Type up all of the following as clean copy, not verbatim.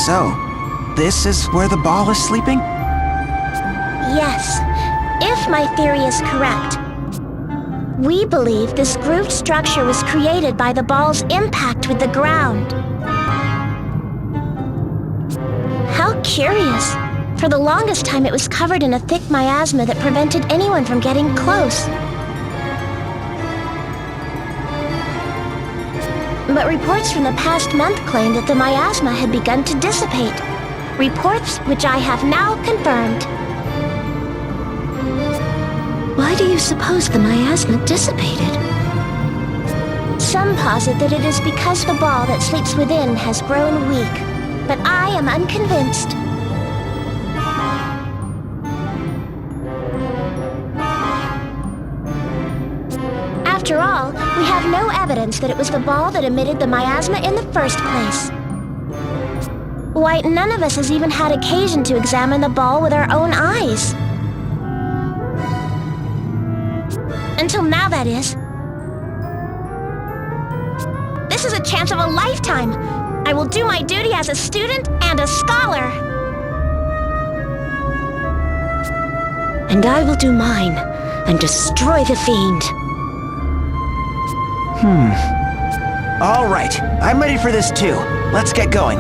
So, this is where the ball is sleeping? Yes, if my theory is correct. We believe this grooved structure was created by the ball's impact with the ground. How curious. For the longest time it was covered in a thick miasma that prevented anyone from getting close. But reports from the past month claimed that the miasma had begun to dissipate. Reports which I have now confirmed. Why do you suppose the miasma dissipated? Some posit that it is because the ball that sleeps within has grown weak, but I am unconvinced. After all, we have no evidence that it was the ball that emitted the miasma in the first place. Why, none of us has even had occasion to examine the ball with our own eyes. Until now, that is. This is a chance of a lifetime. I will do my duty as a student and a scholar. And I will do mine and destroy the fiend. All right, I'm ready for this too. Let's get going.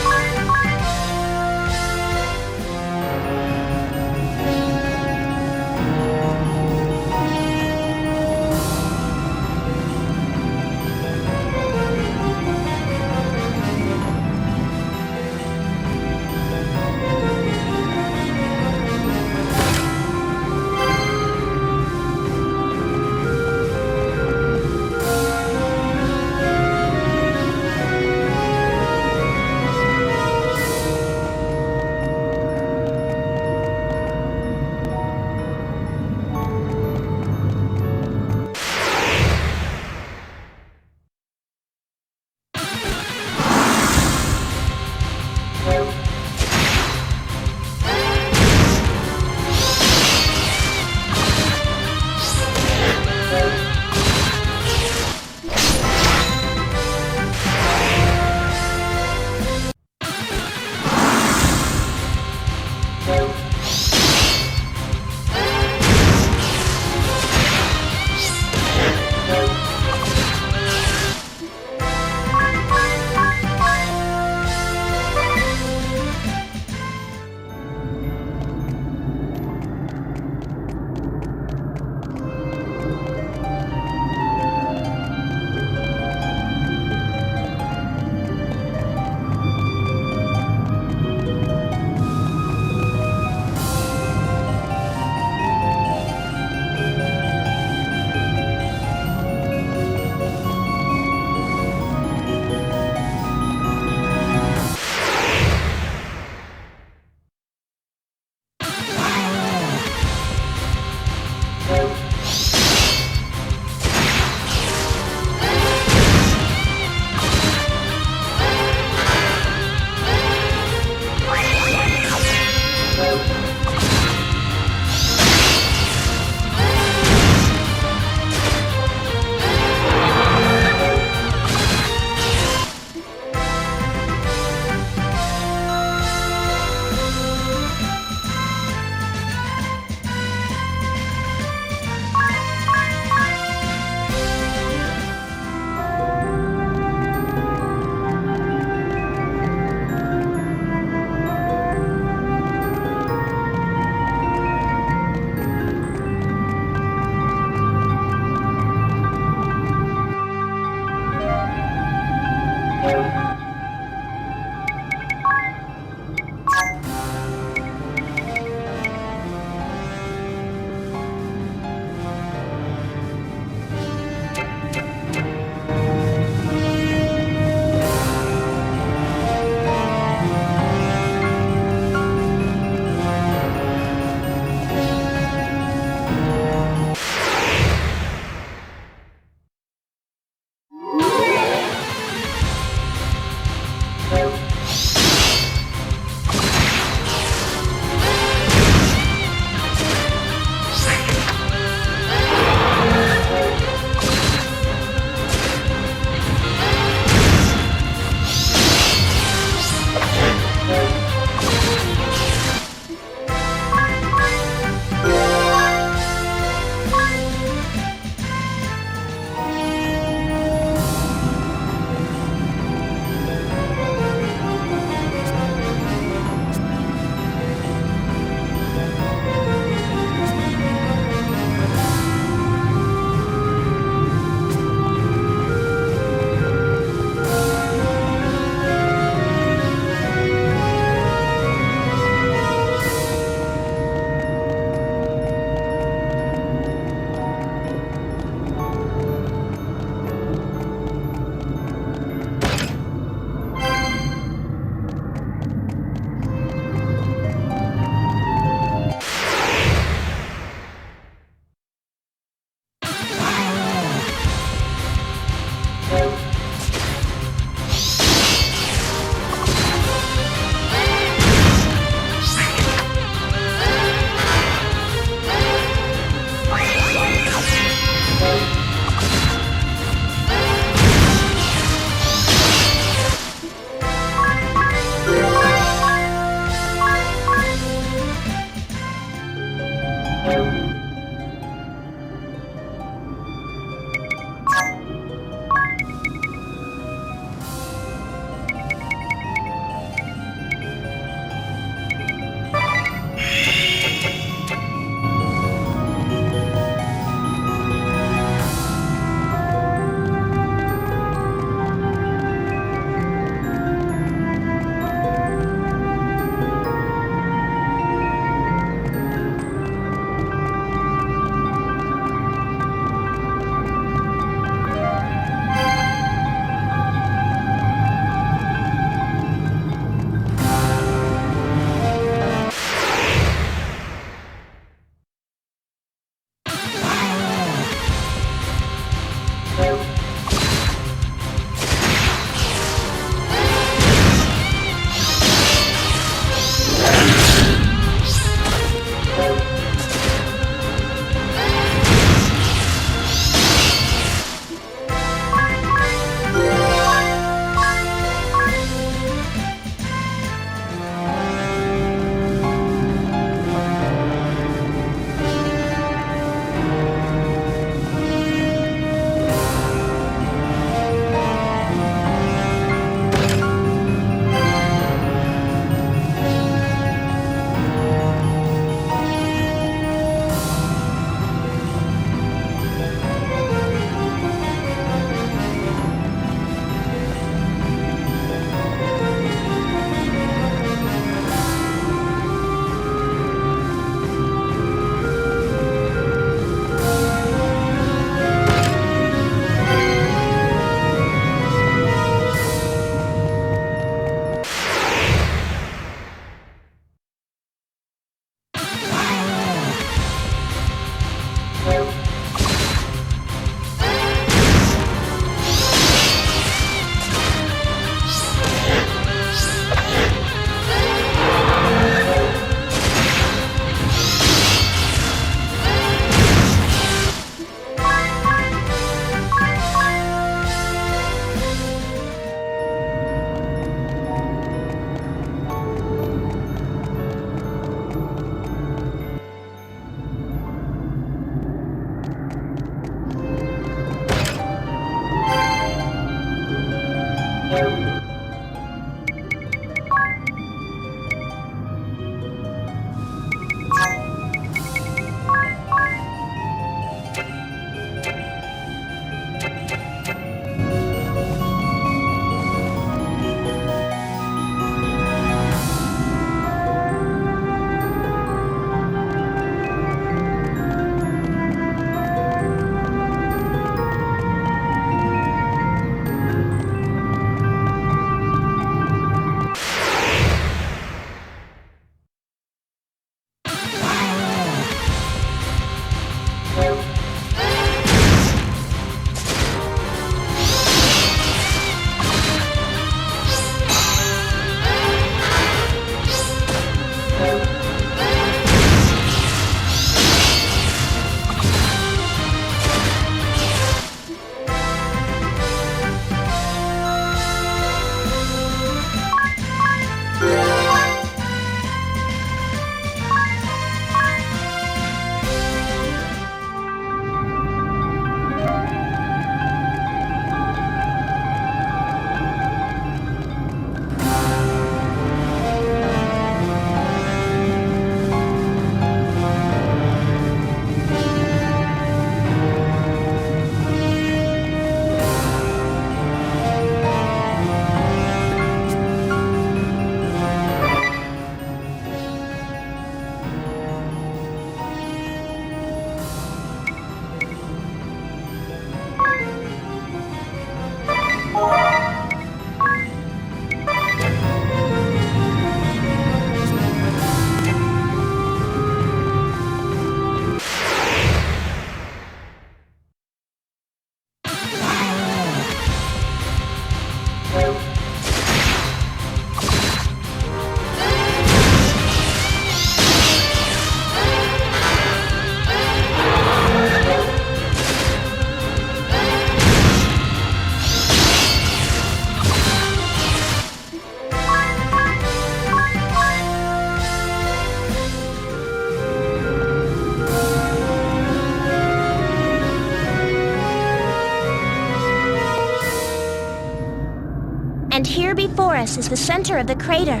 And here before us is the center of the crater.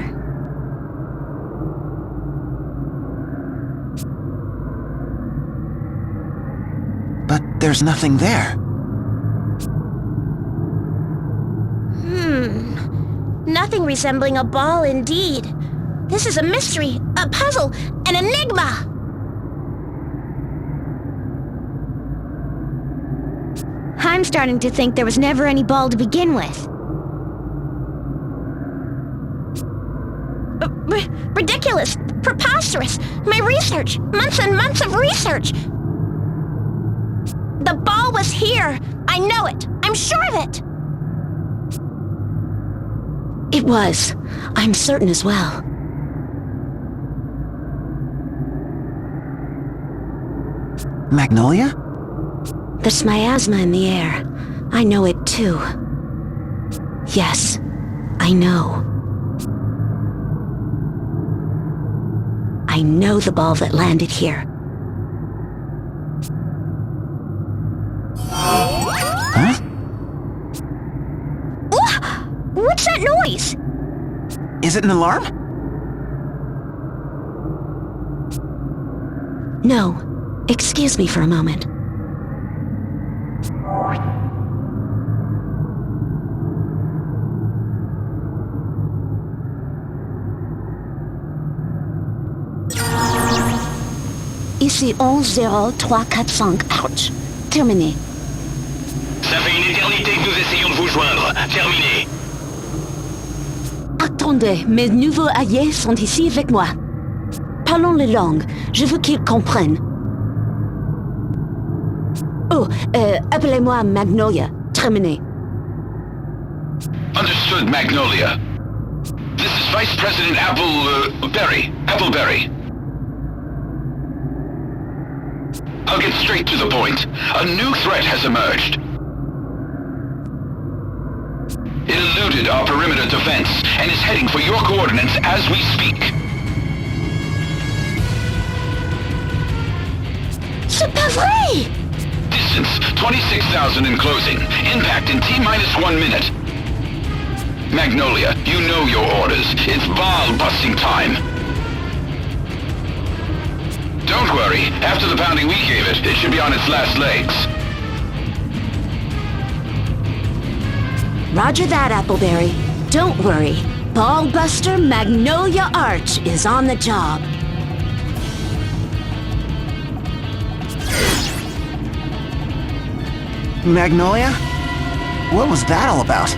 But there's nothing there. Nothing resembling a ball indeed. This is a mystery, a puzzle, an enigma! I'm starting to think there was never any ball to begin with. Ridiculous! Preposterous! My research! Months and months of research! The ball was here! I know it! I'm sure of it! It was. I'm certain as well. Magnolia? There's miasma in the air. I know it too. Yes, I know. I know the ball that landed here. Huh? What's that noise? Is it an alarm? No. Excuse me for a moment. Ici 10345, ouch. Terminé. Ça fait une éternité que nous essayons de vous joindre. Terminé. Attendez, mes nouveaux alliés sont ici avec moi. Parlons les langues. Je veux qu'ils comprennent. Oh, appelez-moi Magnolia. Terminé. Understood, Magnolia. This is Vice President Appleberry. I'll get straight to the point. A new threat has emerged. It eluded our perimeter defense and is heading for your coordinates as we speak. C'est pas vrai! Distance 26,000 in closing. Impact in T-1 minute. Magnolia, you know your orders. It's ball-busting time. Don't worry. After the pounding we gave it, it should be on its last legs. Roger that, Appleberry. Don't worry. Ballbuster Magnolia Arch is on the job. Magnolia? What was that all about?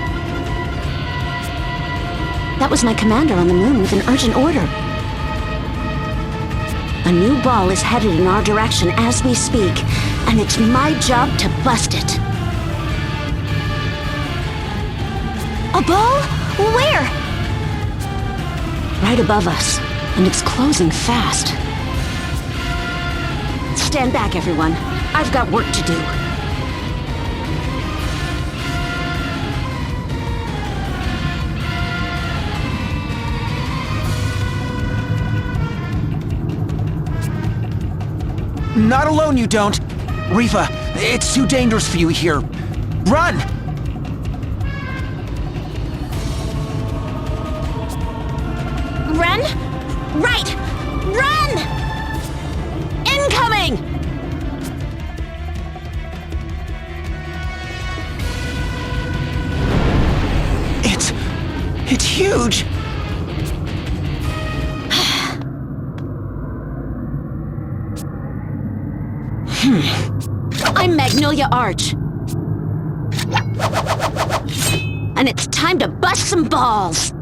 That was my commander on the moon with an urgent order. A new ball is headed in our direction as we speak, and it's my job to bust it. A ball? Where? Right above us. and it's closing fast. Stand back, everyone. I've got work to do. Not alone, you don't. Rifa, it's too dangerous for you here. Run! Run? Right! Run! Incoming! It's huge! I'm Magnolia Arch. And it's time to bust some balls!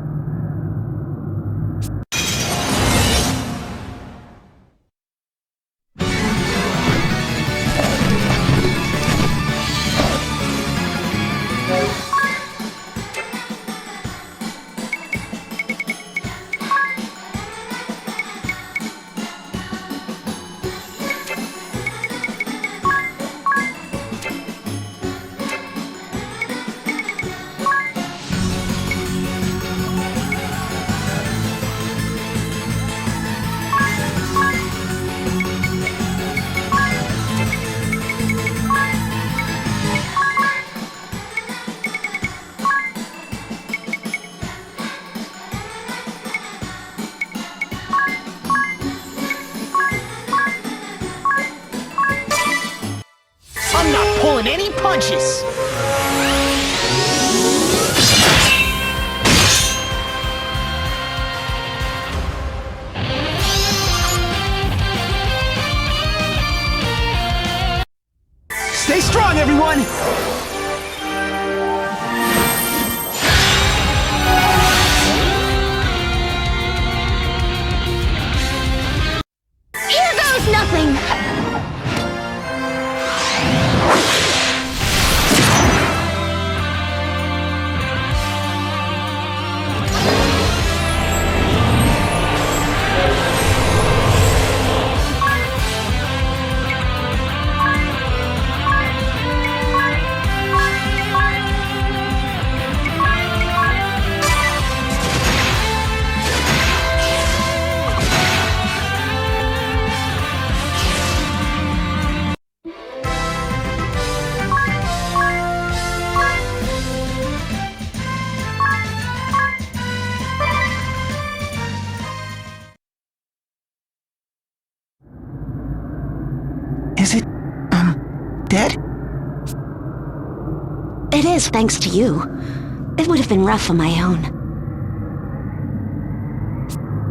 I'm not pulling any punches! Stay strong, everyone! Here goes nothing! Is it, dead? It is, thanks to you. It would have been rough on my own.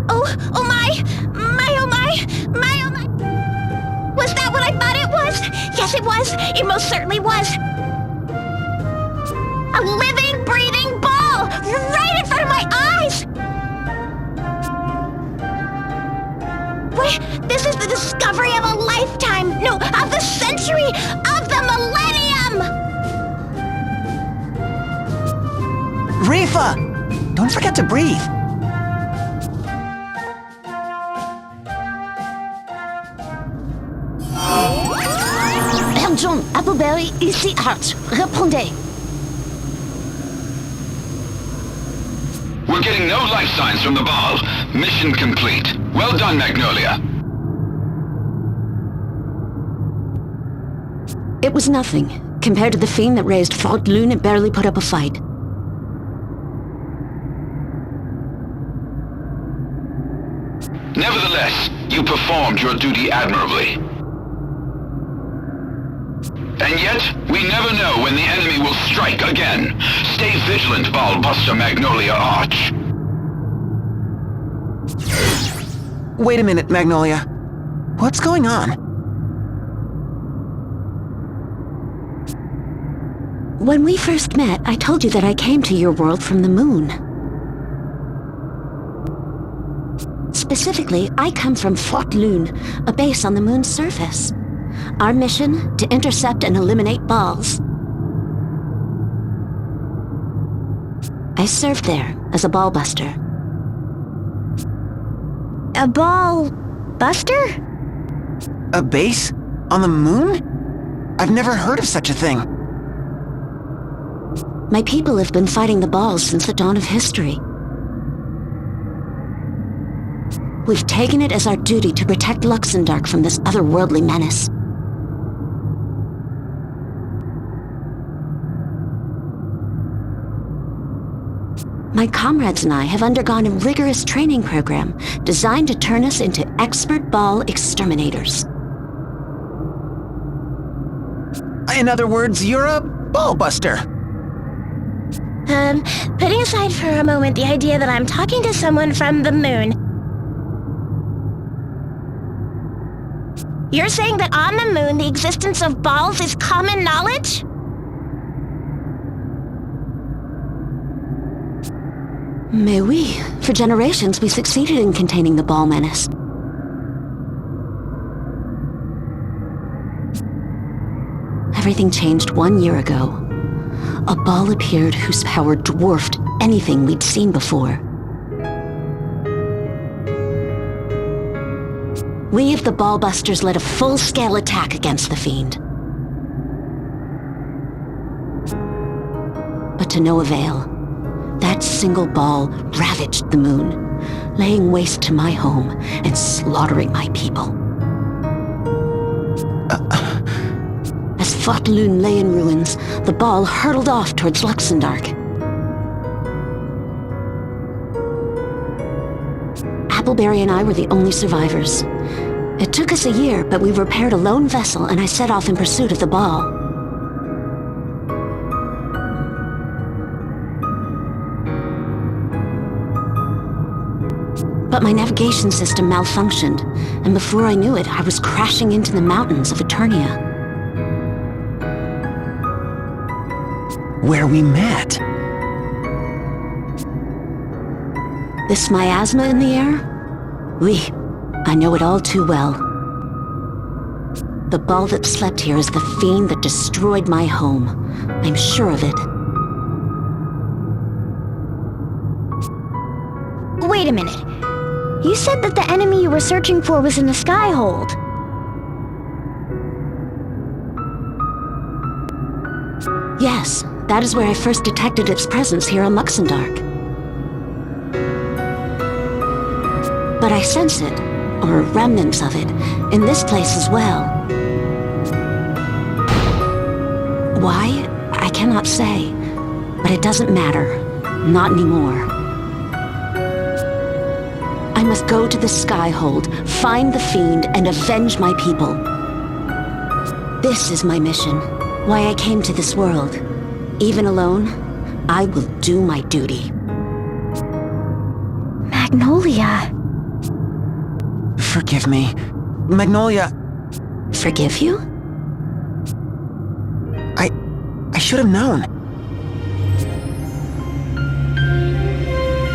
Oh my! Oh my! Was that what I thought it was? Yes, it was! It most certainly was! A living, breathing ball! Right in front of my eyes! Wait, this is the discovery of a lifetime! No, of the century! Of the millennium! Rifa! Don't forget to breathe. John, Appleberry, ici Arch. Répondez. We're getting no life signs from the ball. Mission complete. Well done, Magnolia. It was nothing. Compared to the fiend that raised Fort Loon, it barely put up a fight. Nevertheless, you performed your duty admirably. And yet, we never know when the enemy will strike again. Stay vigilant, Ballbuster Magnolia Arch. Wait a minute, Magnolia. What's going on? When we first met, I told you that I came to your world from the moon. Specifically, I come from Fort Loon, a base on the moon's surface. Our mission, to intercept and eliminate balls. I served there as a ballbuster. A ball buster? A base? On the moon? I've never heard of such a thing. My people have been fighting the balls since the dawn of history. We've taken it as our duty to protect Luxembourg from this otherworldly menace. My comrades and I have undergone a rigorous training program designed to turn us into expert ball exterminators. In other words, you're a ball buster. Putting aside for a moment the idea that I'm talking to someone from the moon, you're saying that on the moon the existence of balls is common knowledge? Mais oui, for generations we succeeded in containing the ball menace. Everything changed 1 year ago. A ball appeared whose power dwarfed anything we'd seen before. We of the Ballbusters led a full-scale attack against the fiend. But to no avail. That single ball ravaged the moon, laying waste to my home and slaughtering my people. As Fort-Lune lay in ruins, the ball hurtled off towards Luxembourg. Appleberry and I were the only survivors. It took us a year, but we repaired a lone vessel and I set off in pursuit of the ball. But my navigation system malfunctioned, and before I knew it, I was crashing into the mountains of Eternia. Where we met. This miasma in the air? Oui, I know it all too well. The ball that slept here is the fiend that destroyed my home. I'm sure of it. Wait a minute. You said that the enemy you were searching for was in the Skyhold. Yes, that is where I first detected its presence here on Luxembourg. But I sense it, or remnants of it, in this place as well. Why? I cannot say, but it doesn't matter. Not anymore. I must go to the Skyhold, find the fiend, and avenge my people. This is my mission, why I came to this world. Even alone, I will do my duty. Magnolia. Forgive me. Magnolia, Forgive you? I should have known.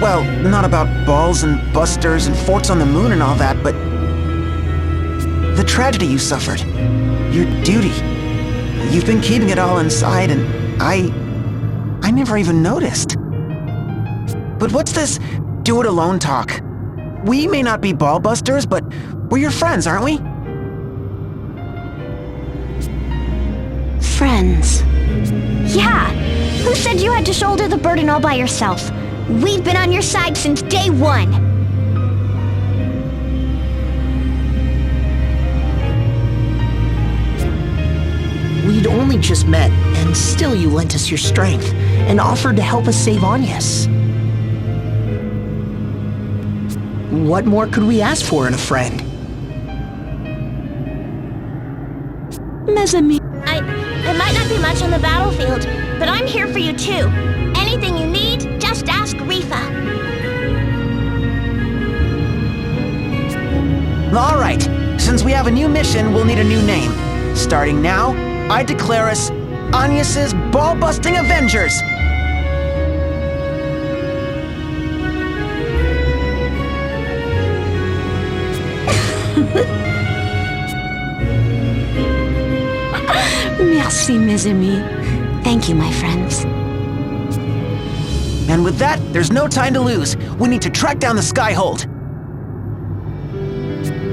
Well, not about balls and busters and forts on the moon and all that, but the tragedy you suffered. Your duty. You've been keeping it all inside, and I never even noticed. But what's this do-it-alone talk? We may not be ball busters, but we're your friends, aren't we? Friends. Yeah! Who said you had to shoulder the burden all by yourself? We've been on your side since day one! We'd only just met, and still you lent us your strength, and offered to help us save Agnes. What more could we ask for in a friend? Mes amis. It might not be much on the battlefield, but I'm here for you too. Anything you need, just ask Rifa. All right. Since we have a new mission, we'll need a new name. Starting now, I declare us Agnes's Ball-Busting Avengers! Merci, mes amis. Thank you, my friends. And with that, there's no time to lose. We need to track down the Skyhold.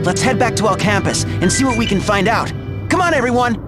Let's head back to El Campus and see what we can find out. Come on, everyone!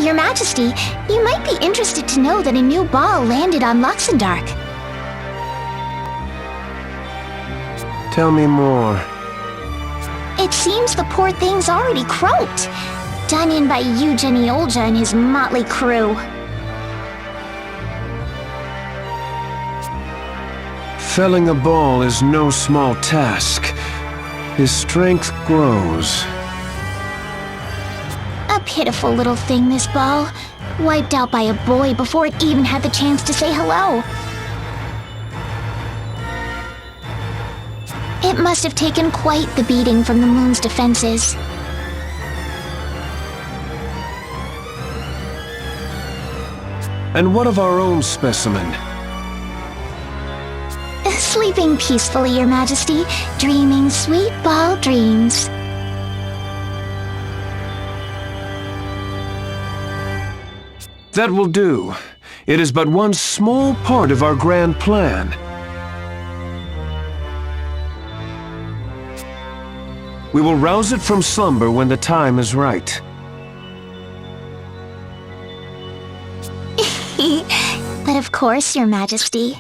Your Majesty, you might be interested to know that a new ball landed on Luxembourg. Tell me more. It seems the poor thing's already croaked. Done in by Eugenie Olja and his motley crew. Felling a ball is no small task. His strength grows. A pitiful little thing, this ball. Wiped out by a boy before it even had the chance to say hello. It must have taken quite the beating from the moon's defenses. And what of our own specimen? Sleeping peacefully, Your Majesty, dreaming sweet ball dreams. That will do. It is but one small part of our grand plan. We will rouse it from slumber when the time is right. But of course, Your Majesty.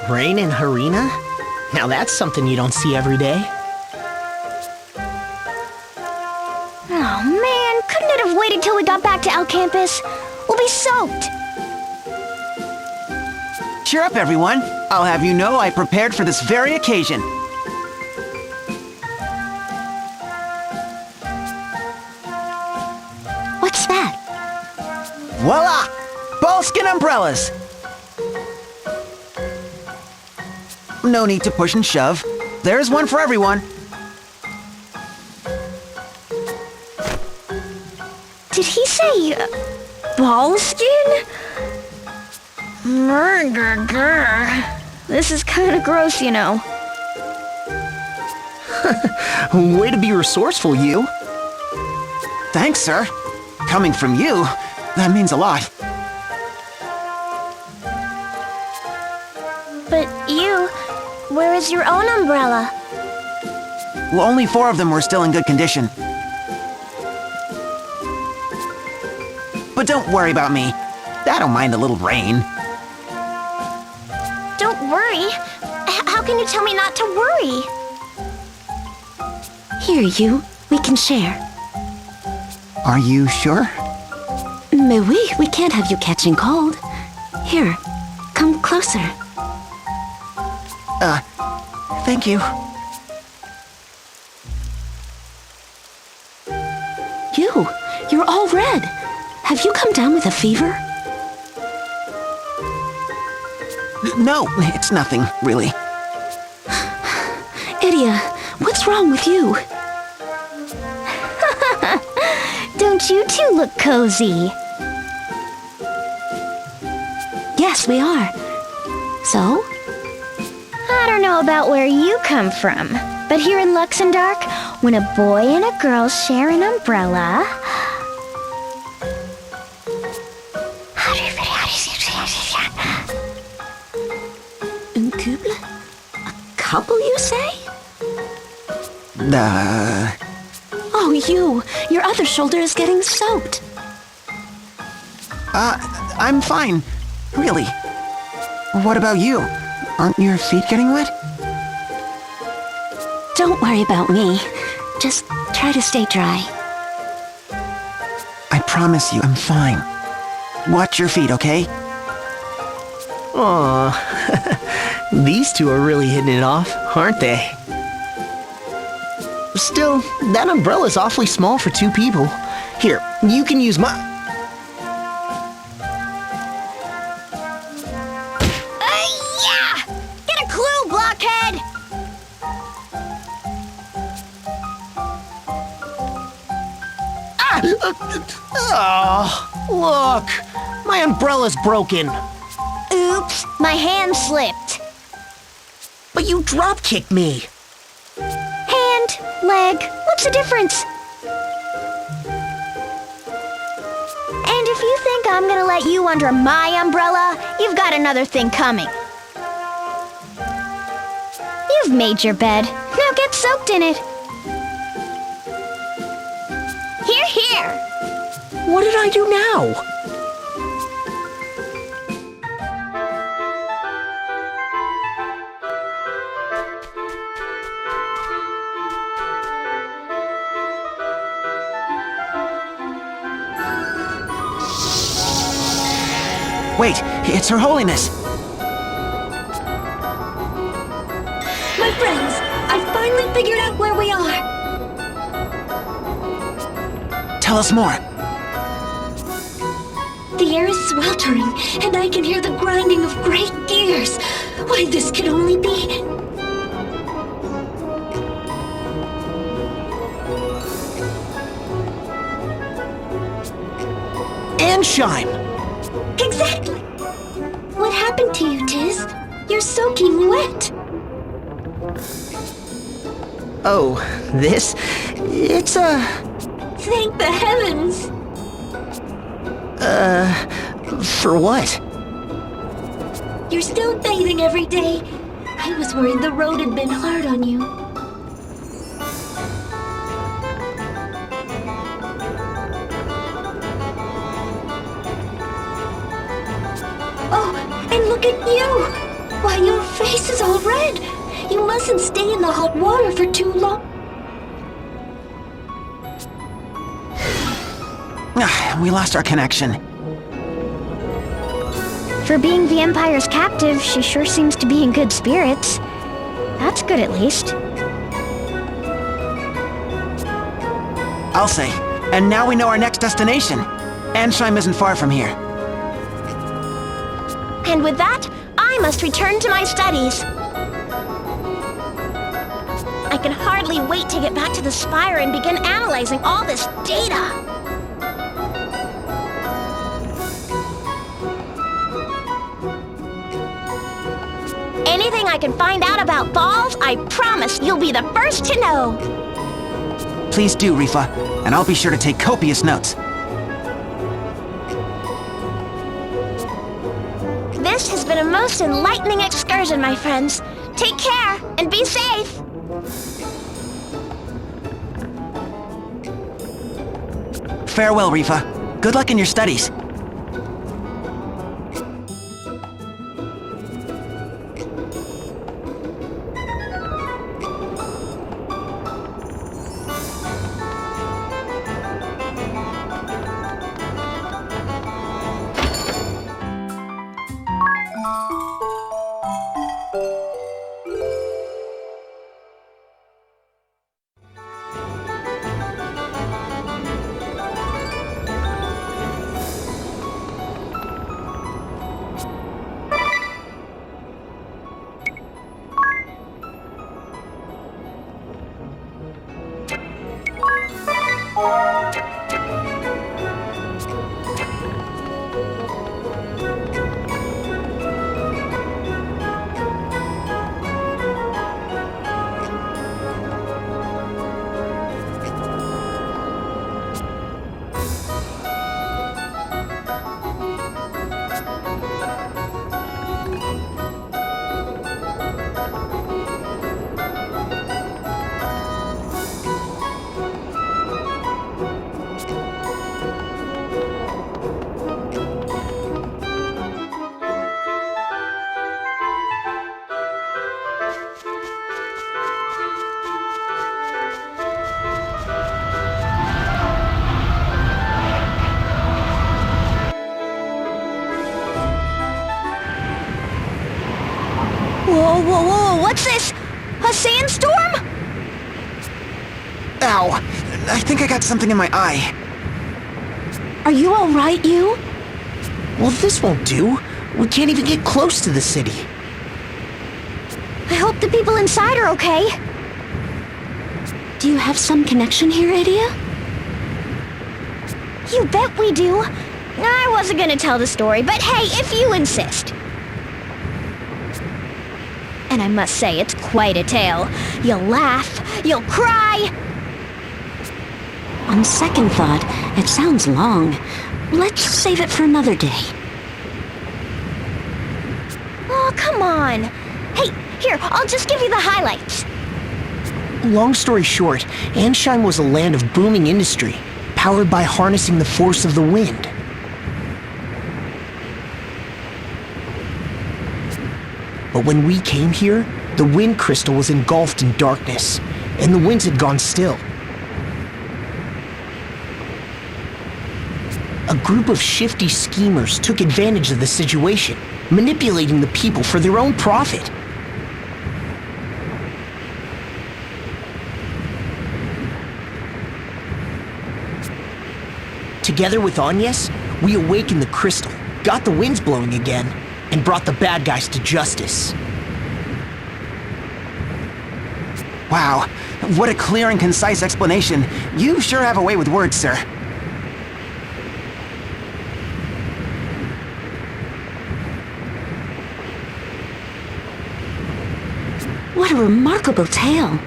Rain in Harina? Now that's something you don't see every day. Oh man, couldn't it have waited till we got back to El Campus? We'll be soaked. Cheer up, everyone. I'll have you know I prepared for this very occasion. What's that? Voila! Ballskin umbrellas! No need to push and shove. There's one for everyone. Did he say ball skin? This is kind of gross, you know. Way to be resourceful, you. Thanks, sir. Coming from you, that means a lot. But you, where is your own umbrella? Well, only 4 of them were still in good condition. But don't worry about me. I don't mind a little rain. Don't worry. How can you tell me not to worry? Here, you. We can share. Are you sure? Mais oui, we can't have you catching cold. Here, come closer. Thank you. You're all red. Have you come down with a fever? No, it's nothing, really. Idia, what's wrong with you? Don't you two look cozy? Yes, we are. So? I don't know about where you come from, but here in Luxembourg, when a boy and a girl share an umbrella... Un couple? A couple, you say? Oh, your other shoulder is getting soaked. I'm fine. Really. What about you? Aren't your feet getting wet? Don't worry about me. Just try to stay dry. I promise you, I'm fine. Watch your feet, okay? Aw, these two are really hitting it off, aren't they? Still, that umbrella's awfully small for two people. Here, you can use my... Yeah! Get a clue, blockhead! Oh, look! My umbrella's broken. Oops, my hand slipped. But you drop-kicked me. Hand, leg, what's the difference? And if you think I'm gonna let you under my umbrella, you've got another thing coming. You've made your bed. Now get soaked in it. Here, here. What did I do now? Wait, it's Her Holiness. My friends, I finally figured out where we are. Tell us more. The air is sweltering, and I can hear the grinding of great gears. Why, this could only be... Anshime! Exactly! What happened to you, Tiz? You're soaking wet. Oh, this? It's Thank the heavens! for what? You're still bathing every day. I was worried the road had been hard on you. Oh, and look at you! Why, your face is all red! You mustn't stay in the hot water for too long. We lost our connection. For being the Empire's captive, she sure seems to be in good spirits. That's good, at least. I'll say. And now we know our next destination. Anshime isn't far from here. And with that, I must return to my studies. I can hardly wait to get back to the Spire and begin analyzing all this data. Anything I can find out about balls, I promise you'll be the first to know. Please do, Rifa, and I'll be sure to take copious notes. This has been a most enlightening excursion, my friends. Take care and be safe. Farewell, Rifa. Good luck in your studies. whoa, what's this? A sandstorm? Ow! I think I got something in my eye. Are you all right, you? Well, this won't do. We can't even get close to the city. I hope the people inside are okay. Do you have some connection here, Idia? You bet we do. I wasn't gonna tell the story, but hey, if you insist. And I must say, it's quite a tale. You'll laugh, you'll cry. On second thought, it sounds long. Let's save it for another day. Oh, come on. Hey, here, I'll just give you the highlights. Long story short, Anshine was a land of booming industry, powered by harnessing the force of the wind. But when we came here, the wind crystal was engulfed in darkness, and the winds had gone still. A group of shifty schemers took advantage of the situation, manipulating the people for their own profit. Together with Agnes, we awakened the crystal, got the winds blowing again, and brought the bad guys to justice. Wow, what a clear and concise explanation. You sure have a way with words, sir. What a remarkable tale.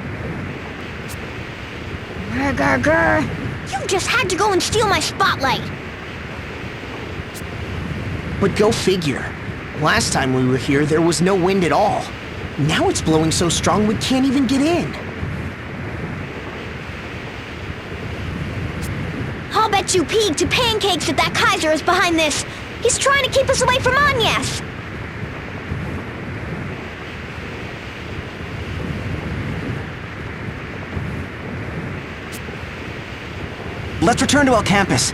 Grr. You just had to go and steal my spotlight. But go figure. Last time we were here, there was no wind at all. Now it's blowing so strong we can't even get in. I'll bet you pig to pancakes that Kaiser is behind this. He's trying to keep us away from Agnes. Let's return to El Campus.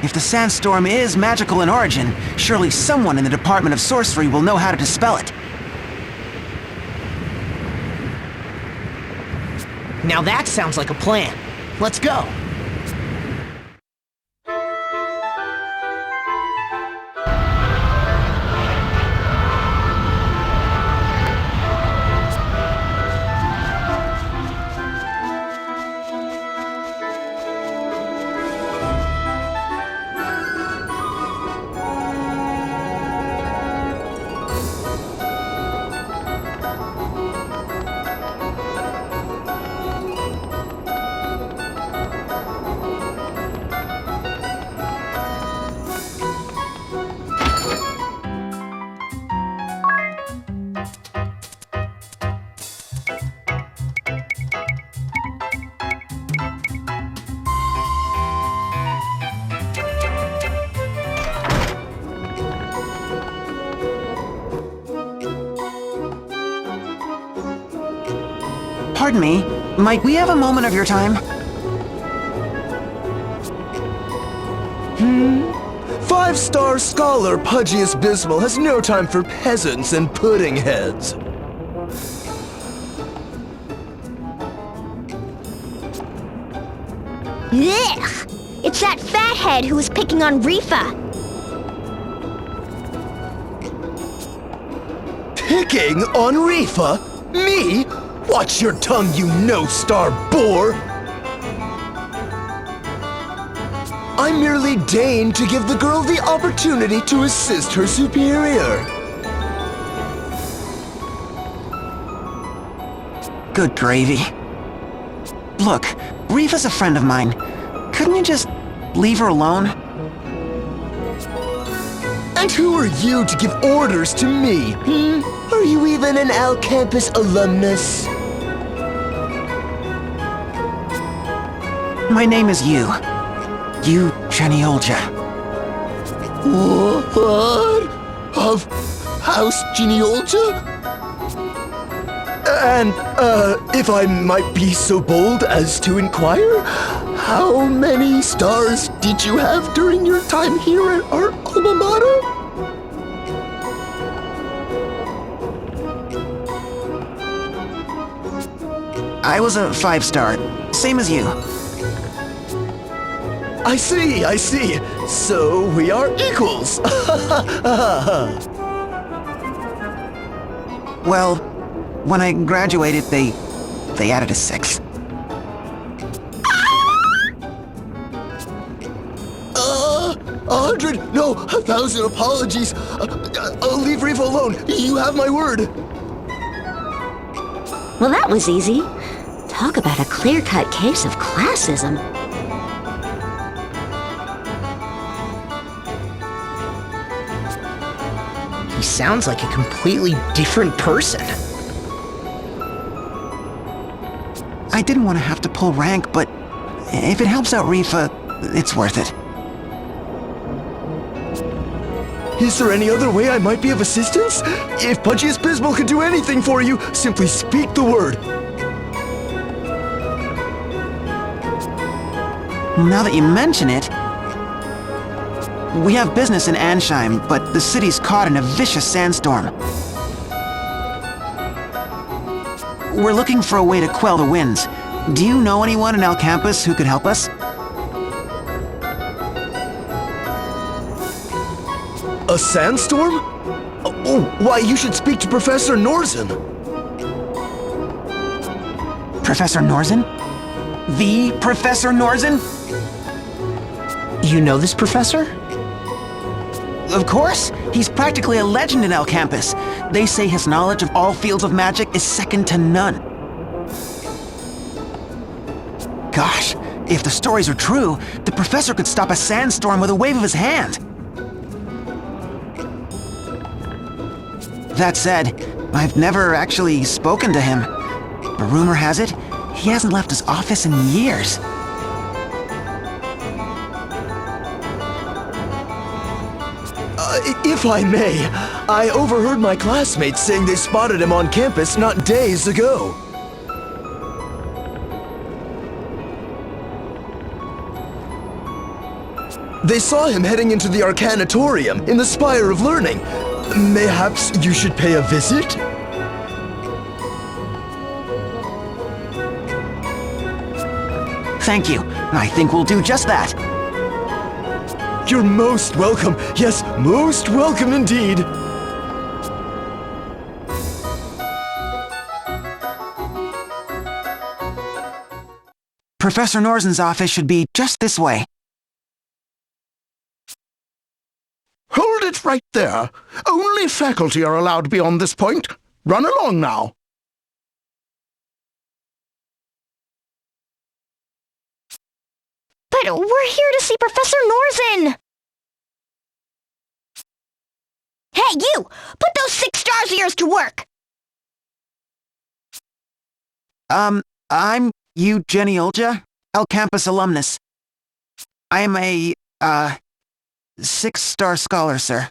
If the sandstorm is magical in origin, surely someone in the Department of Sorcery will know how to dispel it. Now that sounds like a plan. Let's go. Pardon me, might we have a moment of your time? Five-star scholar Pudgius Bismal has no time for peasants and pudding heads. Ugh! It's that fathead who was picking on Rifa. Picking on Rifa? Me? Watch your tongue, you no-star boar! I merely deigned to give the girl the opportunity to assist her superior. Good gravy. Look, Rifa's a friend of mine. Couldn't you just leave her alone? And who are you to give orders to me? Are you even an Al Campus alumnus? My name is Yu. Yu Geniolja. What? Of House Geniolja? And, if I might be so bold as to inquire, how many stars did you have during your time here at our alma mater? I was a 5-star, same as you. I see. So we are equals. Well, when I graduated, they added a 6. 100, no, 1,000 apologies. I'll leave Riva alone. You have my word. Well, that was easy. Talk about a clear-cut case of classism. He sounds like a completely different person. I didn't want to have to pull rank, but if it helps out Rifa, it's worth it. Is there any other way I might be of assistance? If Pudgius Bismal can do anything for you, simply speak the word. Now that you mention it, we have business in Ansheim, but the city's caught in a vicious sandstorm. We're looking for a way to quell the winds. Do you know anyone in El Campus who could help us? A sandstorm? Oh, why, you should speak to Professor Norzen. Professor Norzen? The Professor Norzen? You know this professor? Of course! He's practically a legend in El Campus. They say his knowledge of all fields of magic is second to none. Gosh, if the stories are true, the professor could stop a sandstorm with a wave of his hand. That said, I've never actually spoken to him. But rumor has it, he hasn't left his office in years. If I may, I overheard my classmates saying they spotted him on campus not days ago. They saw him heading into the Arcanatorium in the Spire of Learning. Mayhaps you should pay a visit? Thank you. I think we'll do just that. You're most welcome. Yes, most welcome indeed. Professor Norzen's office should be just this way. Hold it right there. Only faculty are allowed beyond this point. Run along now. But we're here to see Professor Norzen! Hey, you! Put those 6 stars of yours to work! I'm Jenny Olja, El Campus alumnus. I am a, 6-star scholar, sir.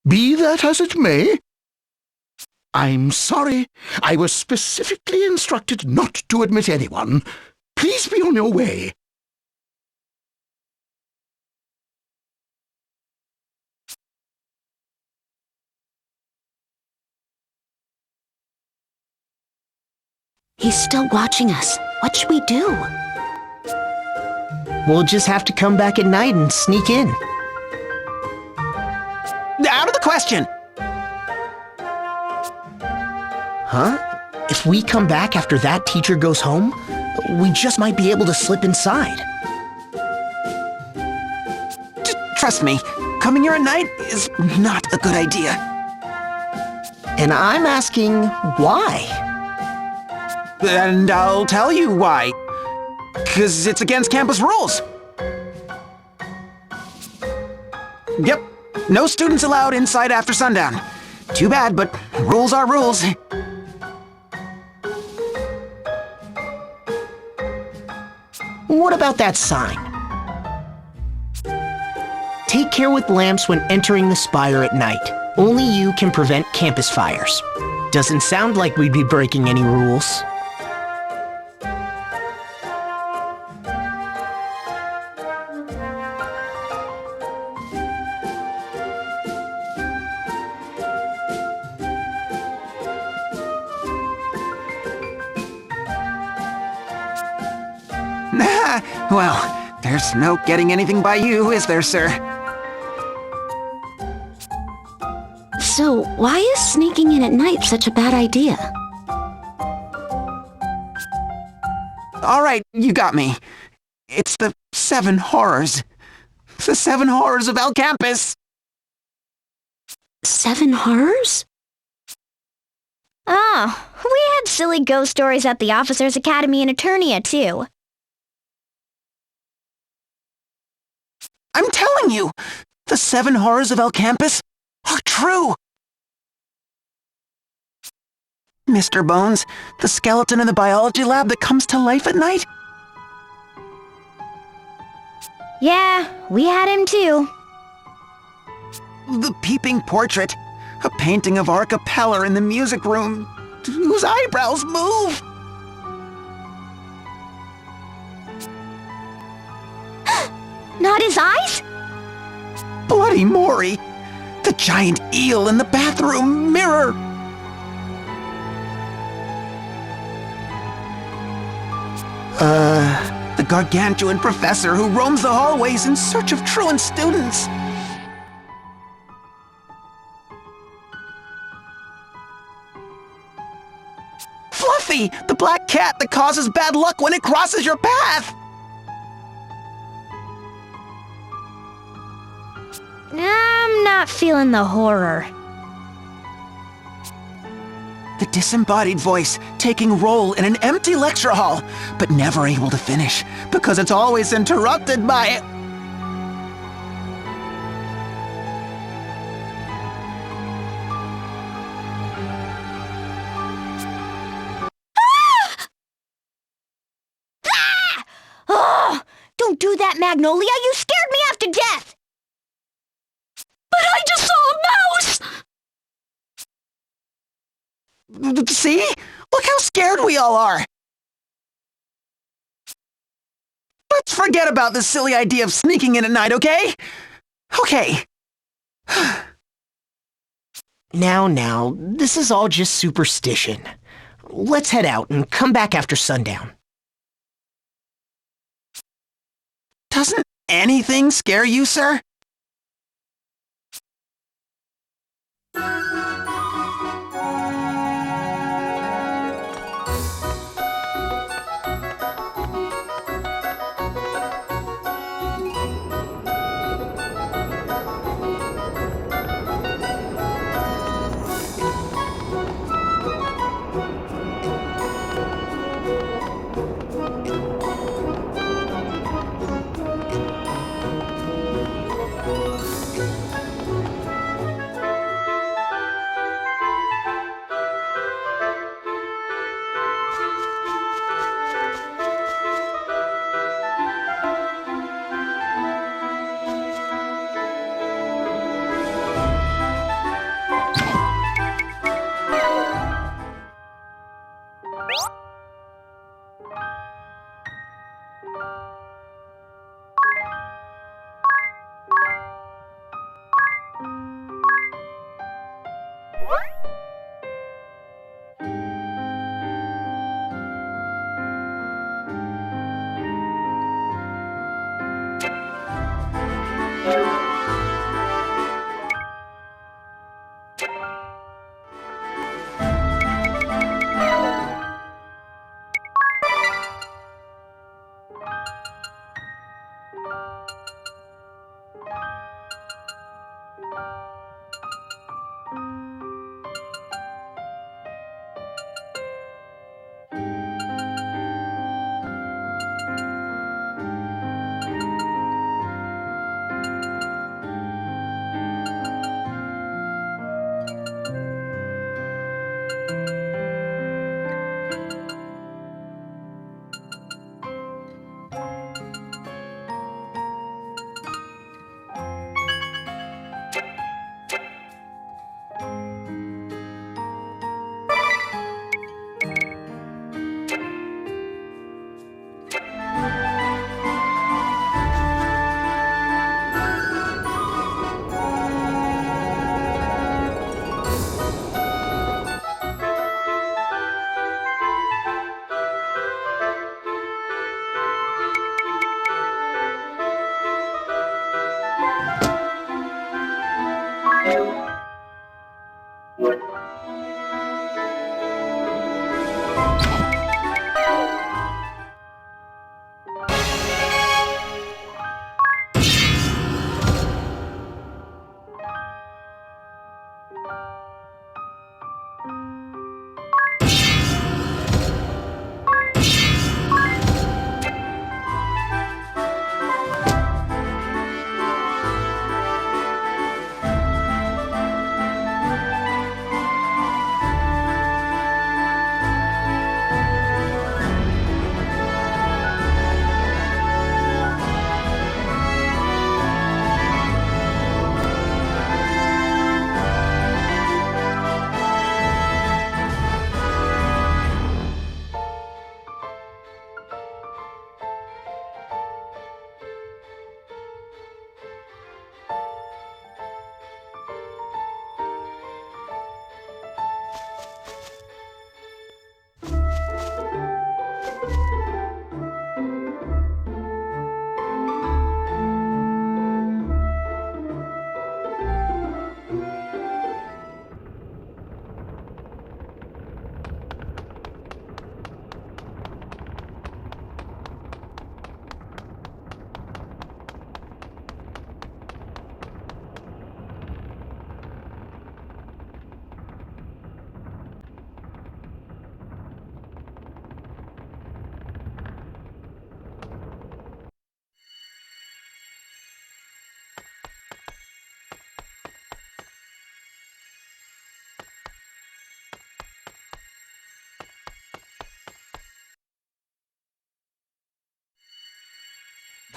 Be that as it may, I'm sorry. I was specifically instructed not to admit anyone. Please be on your way. He's still watching us. What should we do? We'll just have to come back at night and sneak in. Out of the question! Huh? If we come back after that teacher goes home, we just might be able to slip inside. Trust me, coming here at night is not a good idea. And I'm asking why? And I'll tell you why. 'Cause it's against campus rules. Yep, no students allowed inside after sundown. Too bad, but rules are rules. What about that sign? Take care with lamps when entering the spire at night. Only you can prevent campus fires. Doesn't sound like we'd be breaking any rules. Well, there's no getting anything by you, is there, sir? So, why is sneaking in at night such a bad idea? All right, you got me. It's the 7 horrors. The 7 horrors of El Campus. 7 horrors? Oh, we had silly ghost stories at the Officers' Academy in Eternia, too. I'm telling you, the 7 horrors of El Campus are true. Mr. Bones, the skeleton in the biology lab that comes to life at night? Yeah, we had him too. The peeping portrait, a painting of our cappella in the music room, whose eyebrows move. Not his eyes? Bloody Maury, the giant eel in the bathroom mirror. The gargantuan professor who roams the hallways in search of truant students. Fluffy, the black cat that causes bad luck when it crosses your path. I'm not feeling the horror. The disembodied voice taking role in an empty lecture hall, but never able to finish because it's always interrupted by... Oh, don't do that, Magnolia. You scared me half to death. But I just saw a mouse! See? Look how scared we all are. Let's forget about this silly idea of sneaking in at night, okay? Okay. Now, this is all just superstition. Let's head out and come back after sundown. Doesn't anything scare you, sir?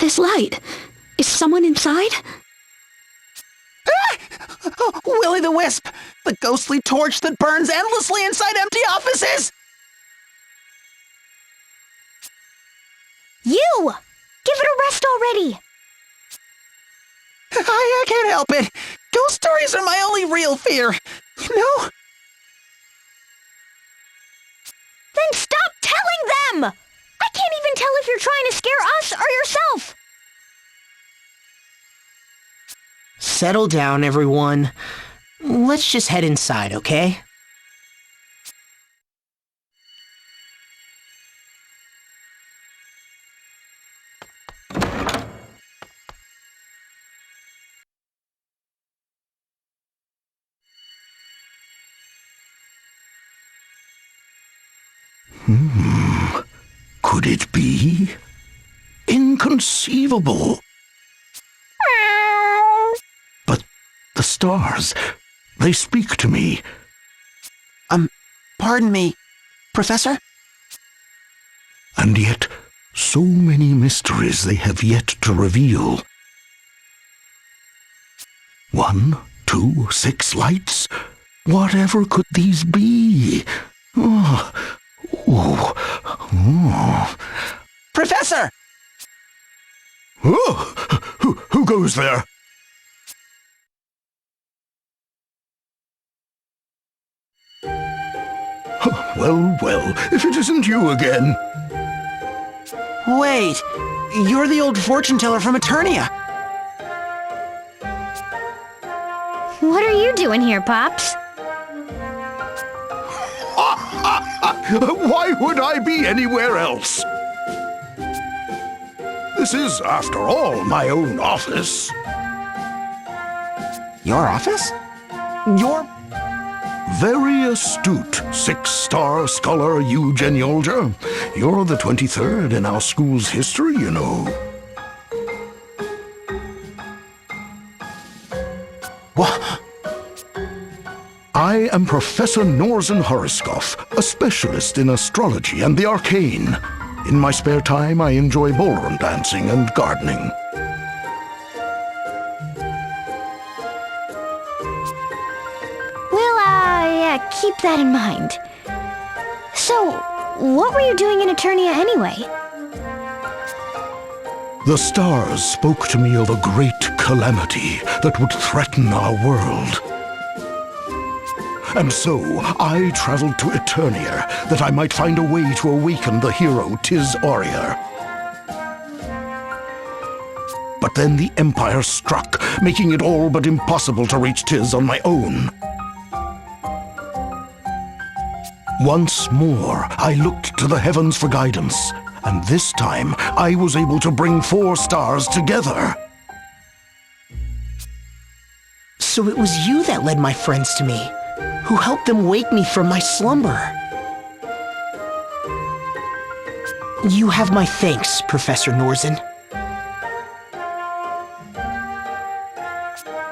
this light? Is someone inside? Will-o'-the-Wisp! The ghostly torch that burns endlessly inside empty offices! You! Give it a rest already! I can't help it. Ghost stories are my only real fear. You know? Then stop telling them! I can't even tell if you're trying to scare us or yourself! Settle down, everyone. Let's just head inside, okay? Could it be? Inconceivable. But the stars, they speak to me. Pardon me, Professor? And yet, so many mysteries they have yet to reveal. 1, 2, 6 lights? Whatever could these be? Professor! Oh, who goes there? Well, if it isn't you again. Wait, you're the old fortune teller from Eternia. What are you doing here, Pops? Why would I be anywhere else? This is, after all, my own office. Your office? Your... Very astute 6-star scholar Eugeniolger. You're the 23rd in our school's history, you know. What? I am Professor Norzen Horoskov, a specialist in astrology and the arcane. In my spare time, I enjoy ballroom dancing and gardening. Keep that in mind. So, what were you doing in Eternia anyway? The stars spoke to me of a great calamity that would threaten our world. And so, I traveled to Eternia that I might find a way to awaken the hero Tiz Aurier. But then the Empire struck, making it all but impossible to reach Tiz on my own. Once more, I looked to the heavens for guidance, and this time I was able to bring 4 stars together. So it was you that led my friends to me, who helped them wake me from my slumber. You have my thanks, Professor Norzen.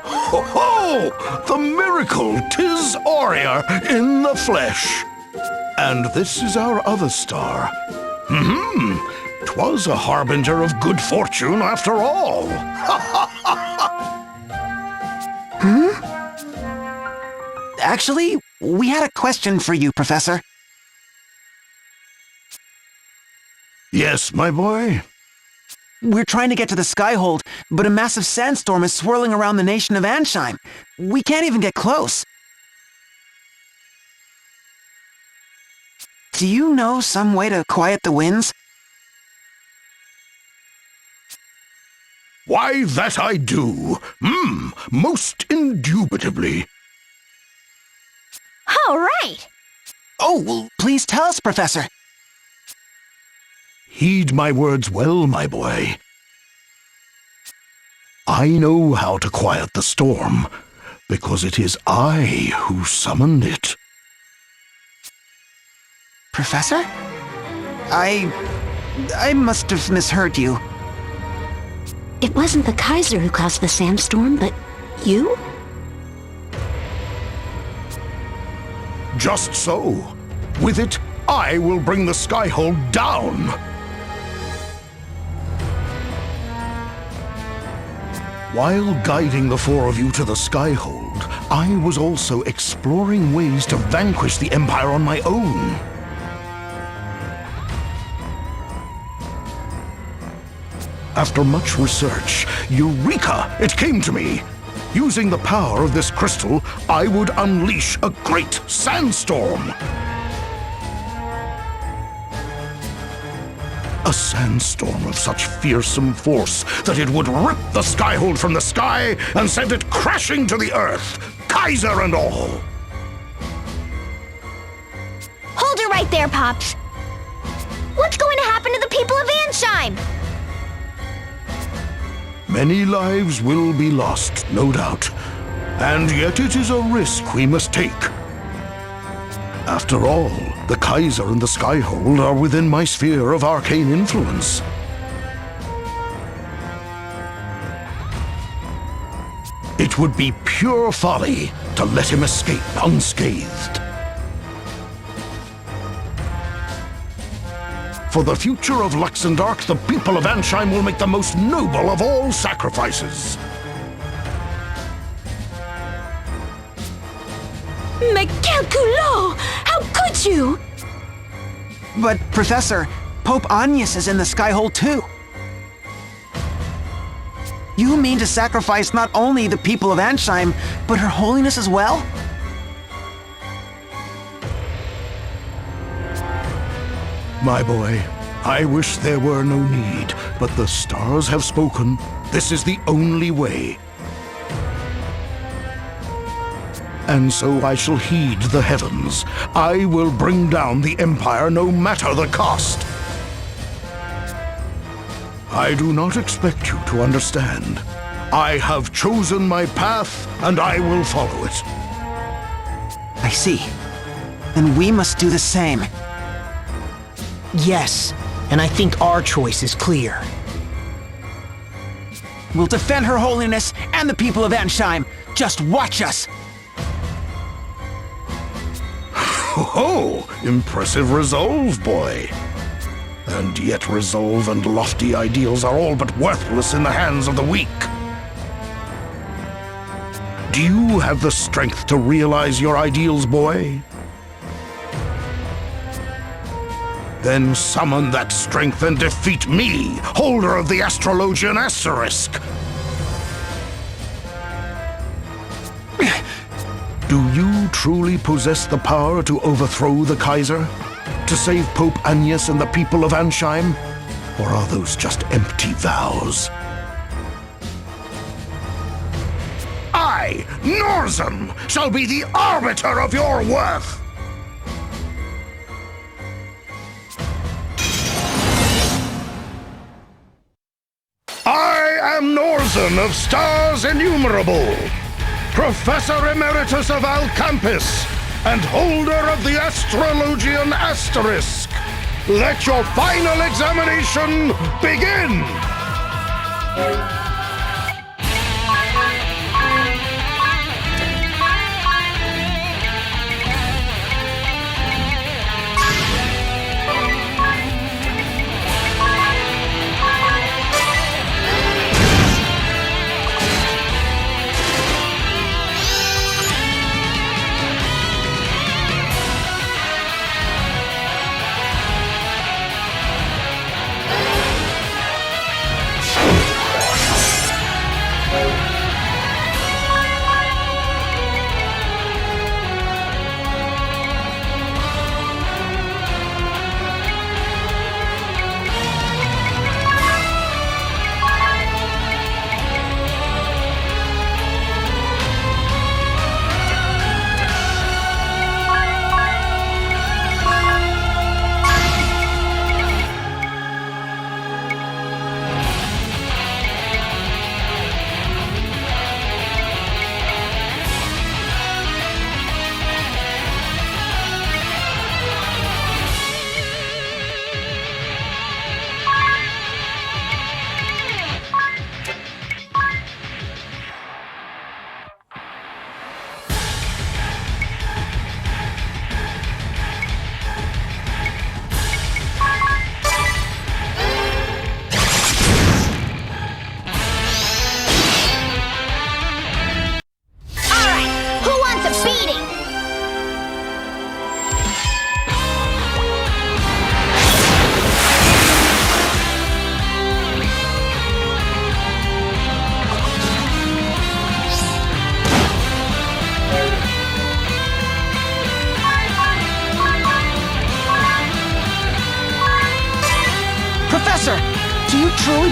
Ho ho! The miracle Tiz Aurier in the flesh! And this is our other star. 'Twas a harbinger of good fortune after all. Actually, we had a question for you, Professor. Yes, my boy? We're trying to get to the Skyhold, but a massive sandstorm is swirling around the nation of Ansheim. We can't even get close. Do you know some way to quiet the winds? Why, that I do. Most indubitably. All right! Oh, well, please tell us, Professor. Heed my words well, my boy. I know how to quiet the storm, because it is I who summoned it. Professor? I must have misheard you. It wasn't the Kaiser who caused the sandstorm, but you? Just so. With it, I will bring the Skyhold down. While guiding the four of you to the Skyhold, I was also exploring ways to vanquish the Empire on my own. After much research, Eureka! It came to me! Using the power of this crystal, I would unleash a great sandstorm! A sandstorm of such fearsome force that it would rip the Skyhold from the sky and send it crashing to the earth, Kaiser and all! Hold it right there, Pops. What's going to happen to the people of Ansheim? Many lives will be lost, no doubt, and yet it is a risk we must take. After all, the Kaiser and the Skyhold are within my sphere of arcane influence. It would be pure folly to let him escape unscathed. For the future of Luxendark, the people of Ansheim will make the most noble of all sacrifices. Mais quel culot! How could you? But, Professor, Pope Agnes is in the Skyhold too. You mean to sacrifice not only the people of Ansheim, but Her Holiness as well? My boy, I wish there were no need, but the stars have spoken. This is the only way. And so I shall heed the heavens. I will bring down the Empire no matter the cost. I do not expect you to understand. I have chosen my path, and I will follow it. I see. Then we must do the same. Yes, and I think our choice is clear. We'll defend Her Holiness and the people of Ansheim. Just watch us! Oh, impressive resolve, boy. And yet resolve and lofty ideals are all but worthless in the hands of the weak. Do you have the strength to realize your ideals, boy? Then summon that strength and defeat me, holder of the Astrologian Asterisk. Do you truly possess the power to overthrow the Kaiser? To save Pope Agnes and the people of Ansheim? Or are those just empty vows? I, Norzen, shall be the arbiter of your worth! I am Norzen of Stars Innumerable, Professor Emeritus of Alcampus, and holder of the Astrologian Asterisk. Let your final examination begin!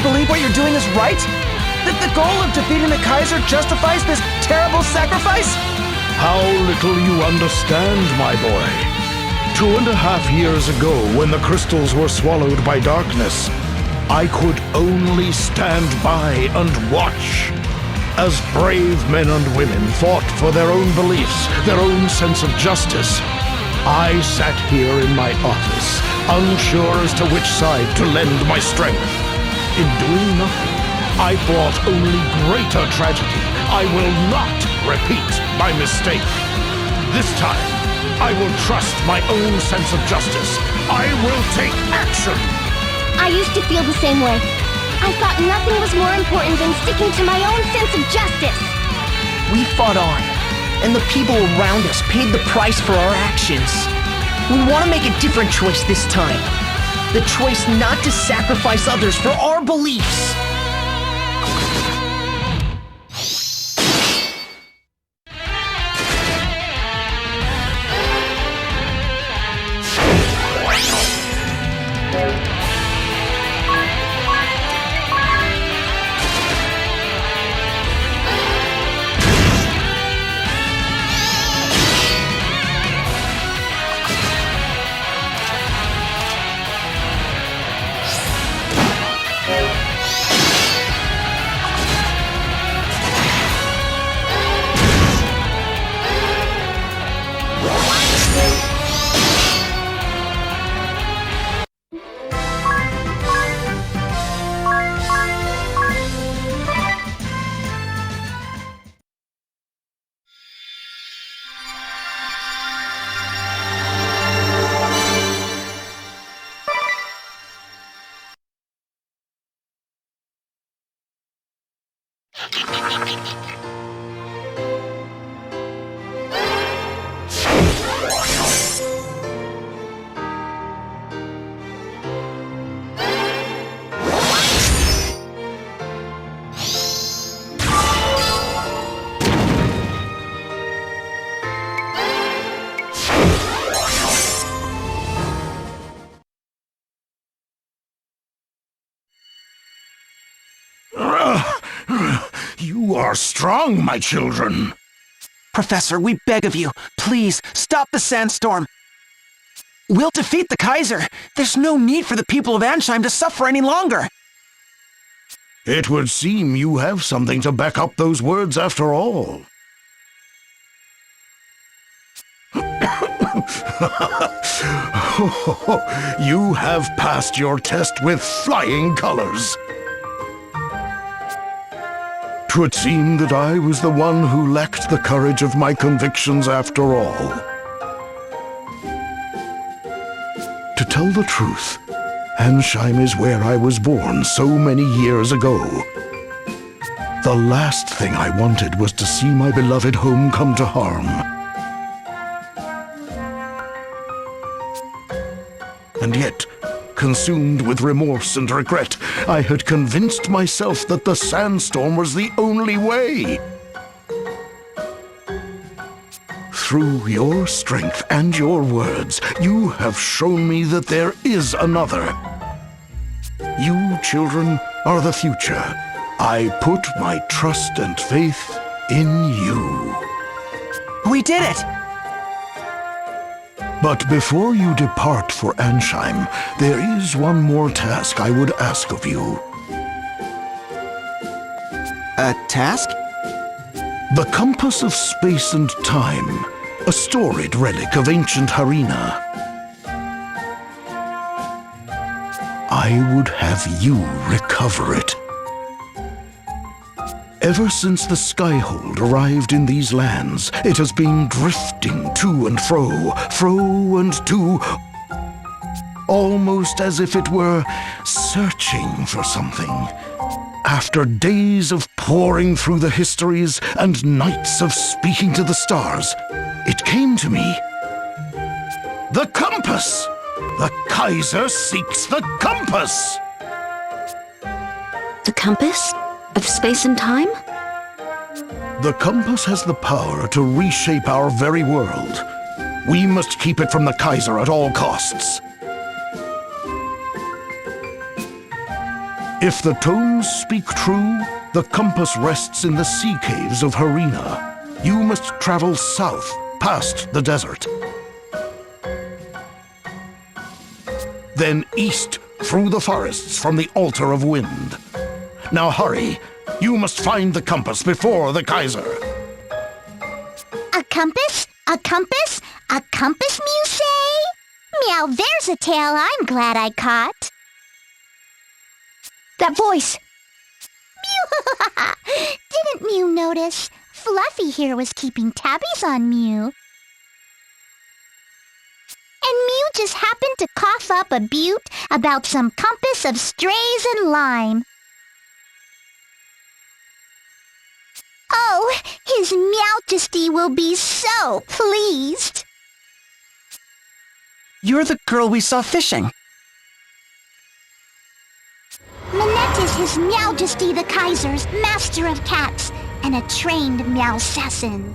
believe what you're doing is right? That the goal of defeating the Kaiser justifies this terrible sacrifice? How little you understand, my boy. 2.5 years ago, when the crystals were swallowed by darkness, I could only stand by and watch as brave men and women fought for their own beliefs, their own sense of justice. I sat here in my office, unsure as to which side to lend my strength. In doing nothing, I brought only greater tragedy. I will not repeat my mistake. This time, I will trust my own sense of justice. I will take action. I used to feel the same way. I thought nothing was more important than sticking to my own sense of justice. We fought on, and the people around us paid the price for our actions. We want to make a different choice this time. The choice not to sacrifice others for our beliefs. You are strong, my children. Professor, we beg of you, please, stop the sandstorm. We'll defeat the Kaiser. There's no need for the people of Ansheim to suffer any longer. It would seem you have something to back up those words after all. You have passed your test with flying colors. 'Twould seem that I was the one who lacked the courage of my convictions after all. To tell the truth, Ansheim is where I was born so many years ago. The last thing I wanted was to see my beloved home come to harm. And yet, consumed with remorse and regret, I had convinced myself that the sandstorm was the only way. Through your strength and your words, you have shown me that there is another. You, children, are the future. I put my trust and faith in you. We did it! But before you depart for Ansheim, there is one more task I would ask of you. A task? The compass of space and time, a storied relic of ancient Harina. I would have you recover it. Ever since the Skyhold arrived in these lands, it has been drifting to and fro and to, almost as if it were searching for something. After days of poring through the histories and nights of speaking to the stars, it came to me. The compass! The Kaiser seeks the compass! The compass? Of space and time? The compass has the power to reshape our very world. We must keep it from the Kaiser at all costs. If the tones speak true, the compass rests in the sea caves of Harina. You must travel south, past the desert. Then east, through the forests from the Altar of Wind. Now hurry. You must find the compass before the Kaiser. A compass? A compass? A compass, Mew say? Meow, there's a tale I'm glad I caught. That voice! Mew! Didn't Mew notice? Fluffy here was keeping tabbies on Mew. And Mew just happened to cough up a butte about some compass of strays and lime. Oh, His Meowjesty will be so pleased. You're the girl we saw fishing. Minette is His Meowjesty the Kaiser's master of cats and a trained Meowsassin.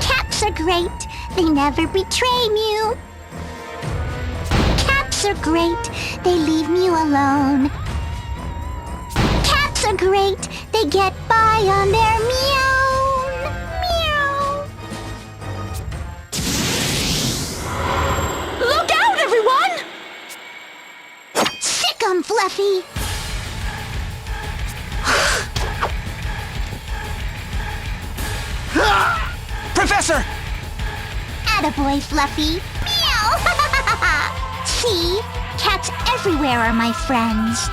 Cats are great. They never betray Mew. Cats are great. They leave Mew alone. Cats are great. They get by on their meow. Meow. Look out, everyone! Sick 'em, Fluffy. Professor! Attaboy, Fluffy. Meow. See? Cats everywhere are my friends.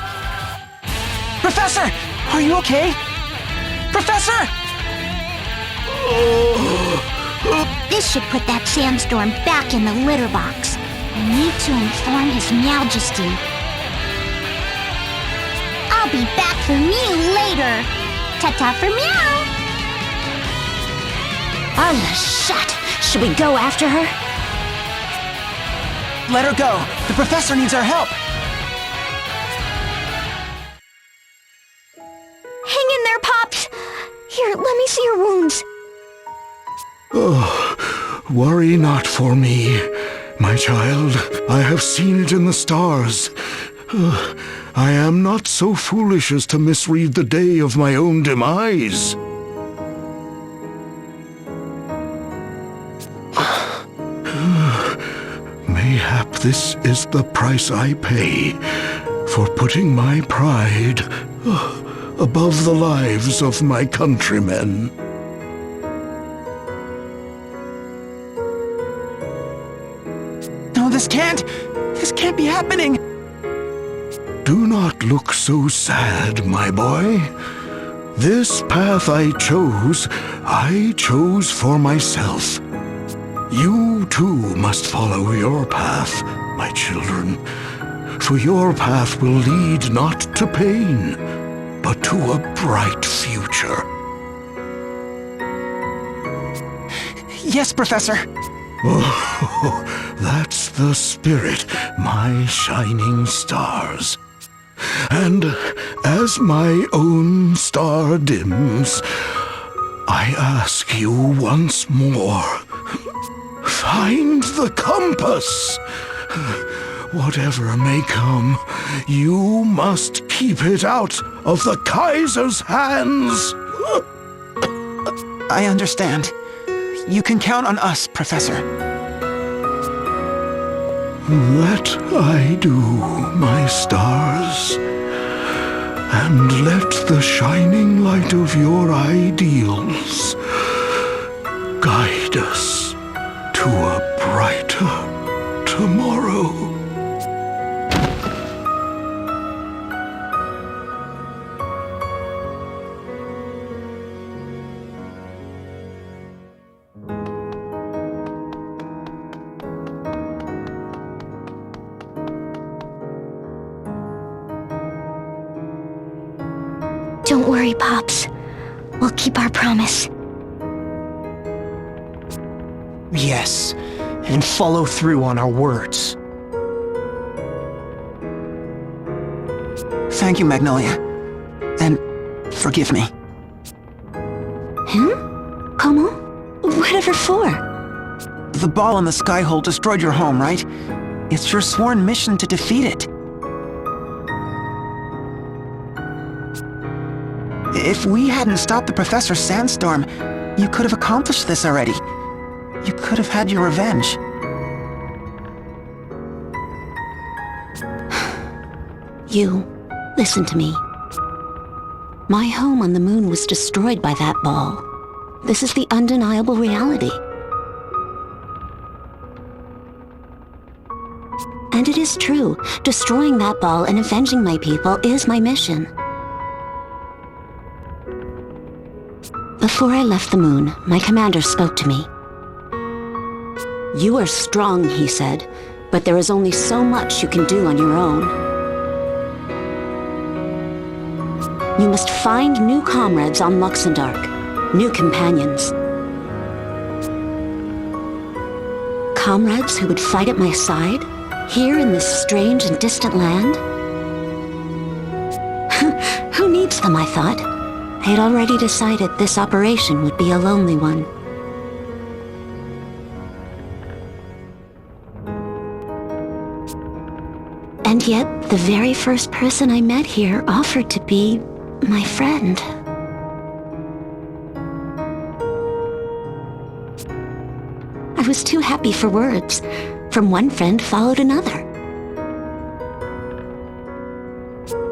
Professor! Are you okay? Professor! This should put that sandstorm back in the litter box. I need to inform His Meowjesty. I'll be back for Mew later. Ta-ta for Meow. On the shot! Should we go after her? Let her go. The professor needs our help. Hang in there, Pops! Here, let me see your wounds. Oh, worry not for me, my child. I have seen it in the stars. I am not so foolish as to misread the day of my own demise. Mayhap this is the price I pay for putting my pride above the lives of my countrymen. No, this can't be happening. Do not look so sad, my boy. This path I chose for myself. You too must follow your path, my children, for your path will lead not to pain, but to a bright future. Yes, Professor. Oh, that's the spirit, my shining stars. And as my own star dims, I ask you once more, find the compass. Whatever may come, you must keep it out of the Kaiser's hands. I understand. You can count on us, Professor. That I do, my stars. And let the shining light of your ideals guide us to a brighter tomorrow. Don't worry, Pops. We'll keep our promise. Yes, and follow through on our words. Thank you, Magnolia. And forgive me. Him? Comment? Whatever for? The ball in the sky hole destroyed your home, right? It's your sworn mission to defeat it. If we hadn't stopped the Professor Sandstorm, you could have accomplished this already. You could have had your revenge. You, listen to me. My home on the moon was destroyed by that ball. This is the undeniable reality. And it is true, destroying that ball and avenging my people is my mission. Before I left the moon, my commander spoke to me. You are strong, he said, but there is only so much you can do on your own. You must find new comrades on Luxembourg, new companions. Comrades who would fight at my side, here in this strange and distant land? Who needs them, I thought. I had already decided this operation would be a lonely one. And yet, the very first person I met here offered to be my friend. I was too happy for words. From one friend followed another.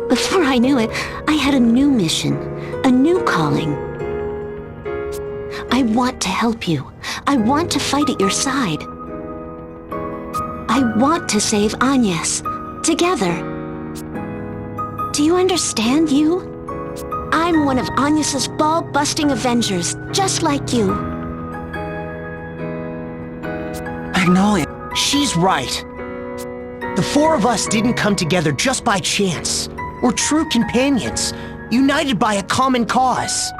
Before I knew it, I had a new mission, a new calling. I want to help you. I want to fight at your side. I want to save Agnes, together. Do you understand, you? I'm one of Agnes's ball-busting avengers, just like you. Magnolia, she's right. The four of us didn't come together just by chance. We're true companions, united by a common cause.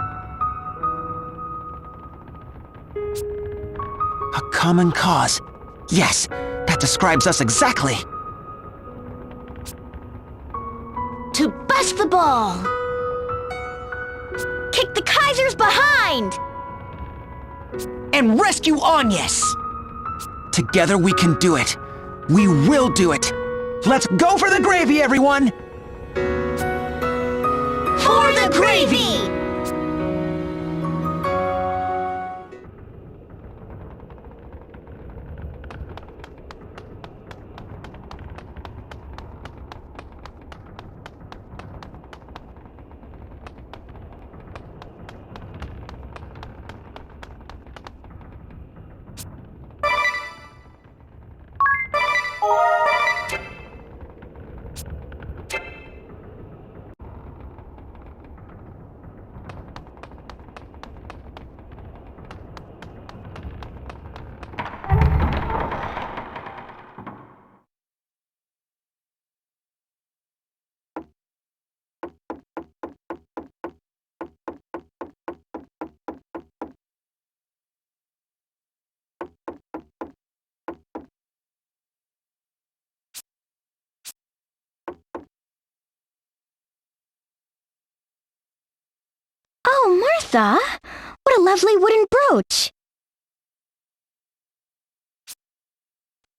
A common cause. Yes, that describes us exactly. To bust the ball! Kick the Kaisers behind! And rescue Agnes! Together we can do it. We will do it. Let's go for the gravy, everyone! For the gravy! Oh, Martha! What a lovely wooden brooch!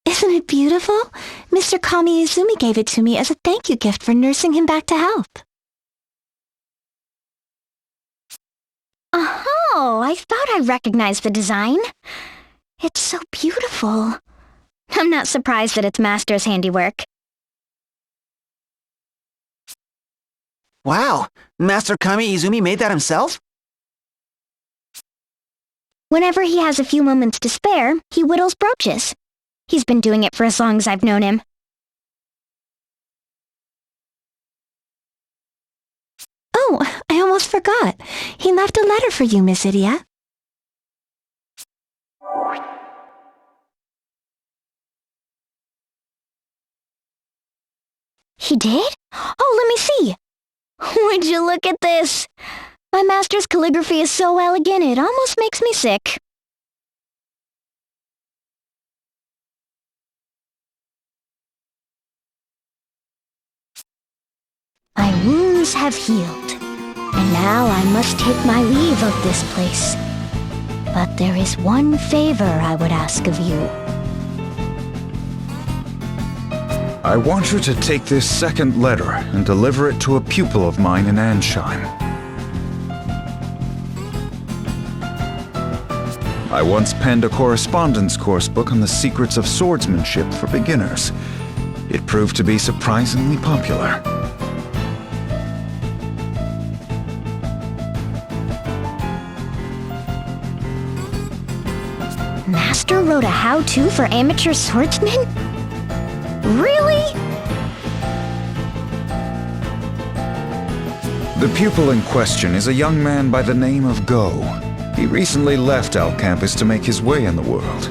Isn't it beautiful? Mr. Kami Izumi gave it to me as a thank you gift for nursing him back to health. Oh, I thought I recognized the design. It's so beautiful. I'm not surprised that it's Master's handiwork. Wow, Master Kami Izumi made that himself? Whenever he has a few moments to spare, he whittles brooches. He's been doing it for as long as I've known him. Oh, I almost forgot. He left a letter for you, Miss Idia. He did? Oh, let me see. Would you look at this? My master's calligraphy is so elegant, it almost makes me sick. My wounds have healed, and now I must take my leave of this place. But there is one favor I would ask of you. I want you to take this second letter and deliver it to a pupil of mine in Ansheim. I once penned a correspondence course book on the secrets of swordsmanship for beginners. It proved to be surprisingly popular. Master wrote a how-to for amateur swordsmen? Really? The pupil in question is a young man by the name of Go. He recently left our campus to make his way in the world.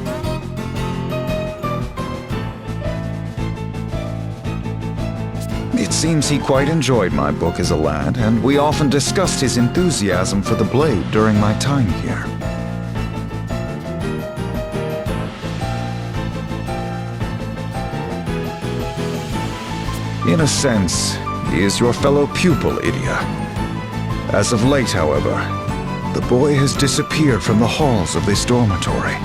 It seems he quite enjoyed my book as a lad, and we often discussed his enthusiasm for the blade during my time here. In a sense, he is your fellow pupil, Idia. As of late, however, the boy has disappeared from the halls of this dormitory.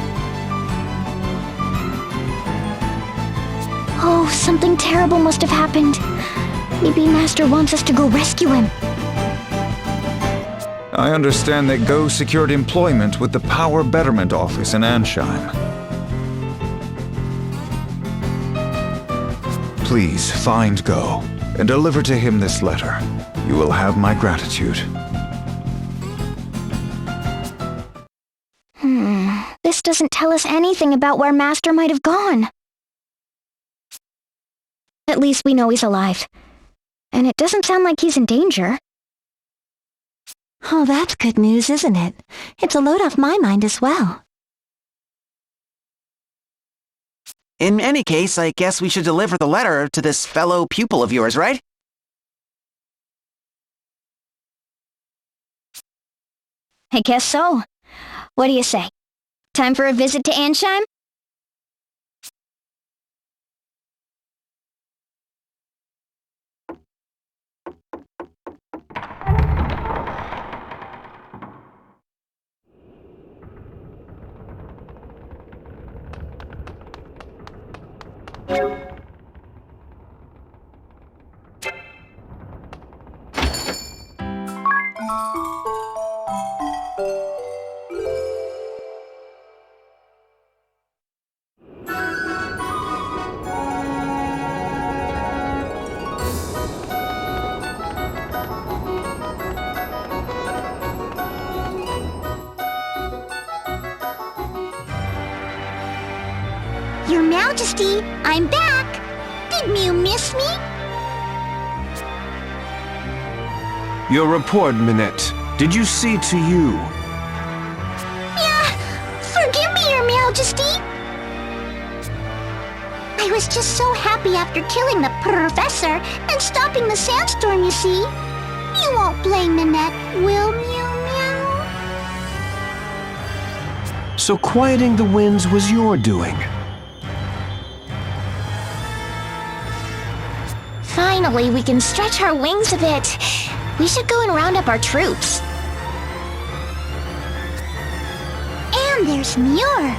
Oh, something terrible must have happened. Maybe Master wants us to go rescue him. I understand that Go secured employment with the Power Betterment Office in Ansheim. Please find Go and deliver to him this letter. You will have my gratitude. This doesn't tell us anything about where Master might have gone. At least we know he's alive. And it doesn't sound like he's in danger. Oh, that's good news, isn't it? It's a load off my mind as well. In any case, I guess we should deliver the letter to this fellow pupil of yours, right? I guess so. What do you say? Time for a visit to Ansheim? Your Majesty, I'm back! Didn't you miss me? Your report, Minette. Did you see to you? Yeah, forgive me, Your Majesty! I was just so happy after killing the Professor and stopping the sandstorm, you see. You won't blame Minette, will you, Meow? So quieting the winds was your doing. Finally, we can stretch our wings a bit. We should go and round up our troops. And there's Muir.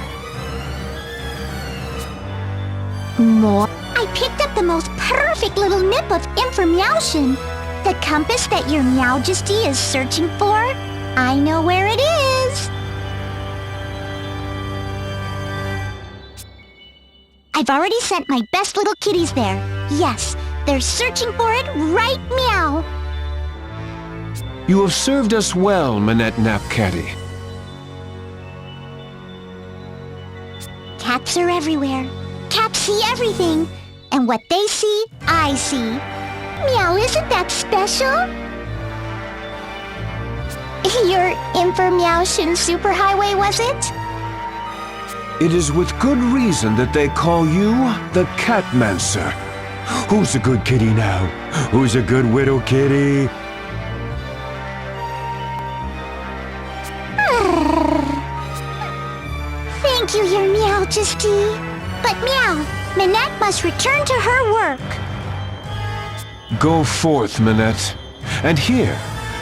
More? I picked up the most perfect little nip of information. The compass that your Majesty is searching for. I know where it is. I've already sent my best little kitties there. Yes. They're searching for it right meow. You have served us well, Minette Napcatty. Cats are everywhere. Cats see everything. And what they see, I see. Meow, isn't that special? Your Information Superhighway, was it? It is with good reason that they call you the Catmancer. Who's a good kitty now? Who's a good widow kitty? Thank you, Your Majesty. But Meow, Minette must return to her work. Go forth, Minette. And here,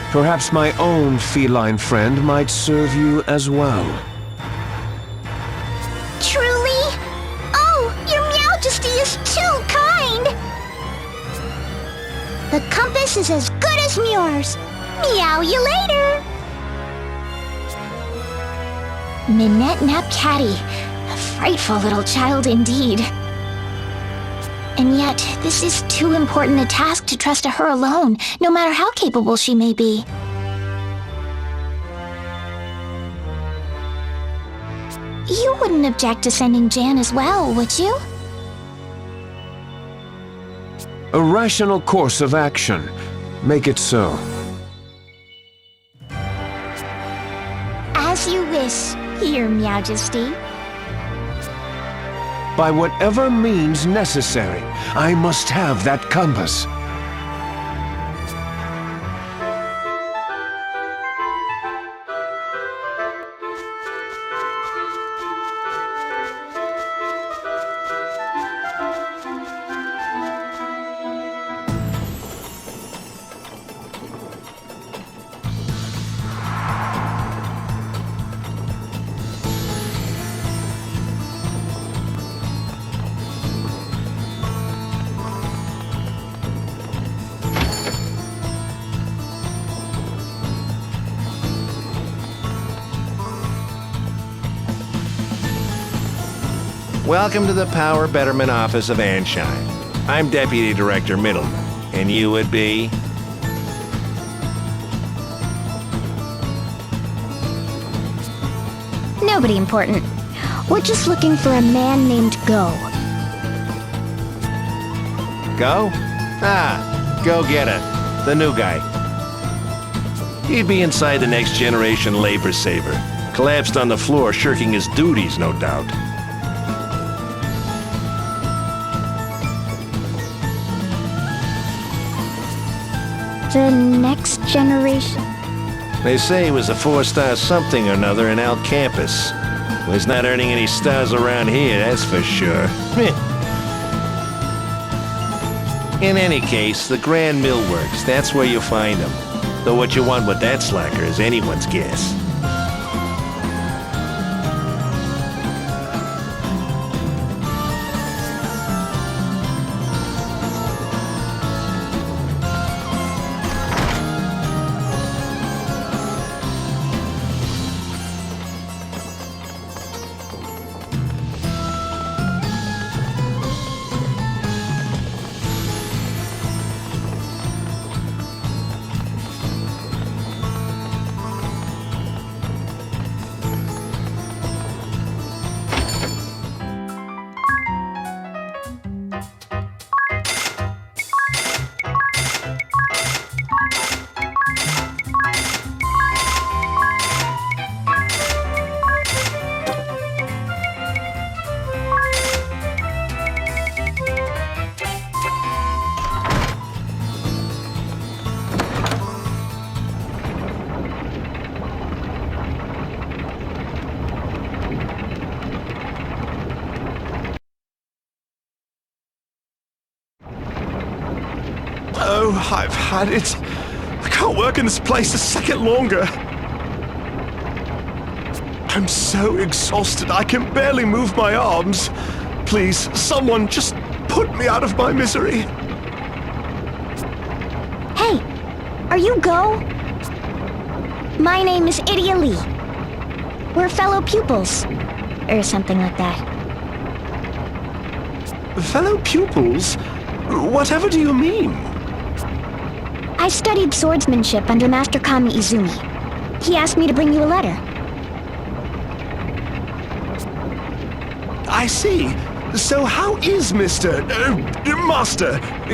perhaps my own feline friend might serve you as well. Truly? Oh, your Majesty is too kind! The compass is as good as yours. Meow you later! Minette Napcatty. A frightful little child indeed. And yet, this is too important a task to trust to her alone, no matter how capable she may be. You wouldn't object to sending Jan as well, would you? A rational course of action. Make it so. As you wish, Your Majesty. By whatever means necessary, I must have that compass. Welcome to the Power Betterment Office of Anshine. I'm Deputy Director Middleman, and you would be? Nobody important. We're just looking for a man named Go. Go? Ah, go get it. The new guy. He'd be inside the next generation labor saver. Collapsed on the floor, shirking his duties, no doubt. The next generation? They say he was a 4-star something or another in Al Campus. Well, he's not earning any stars around here, that's for sure. In any case, the Grand Mill Works, that's where you find him. Though what you want with that slacker is anyone's guess. Oh, I've had it. I can't work in this place a second longer. I'm so exhausted I can barely move my arms. Please, someone just put me out of my misery. Hey, are you Go? My name is Idia Lee. We're fellow pupils. Or something like that. Fellow pupils? Whatever do you mean? I studied swordsmanship under Master Kami Izumi. He asked me to bring you a letter. I see. So how is Master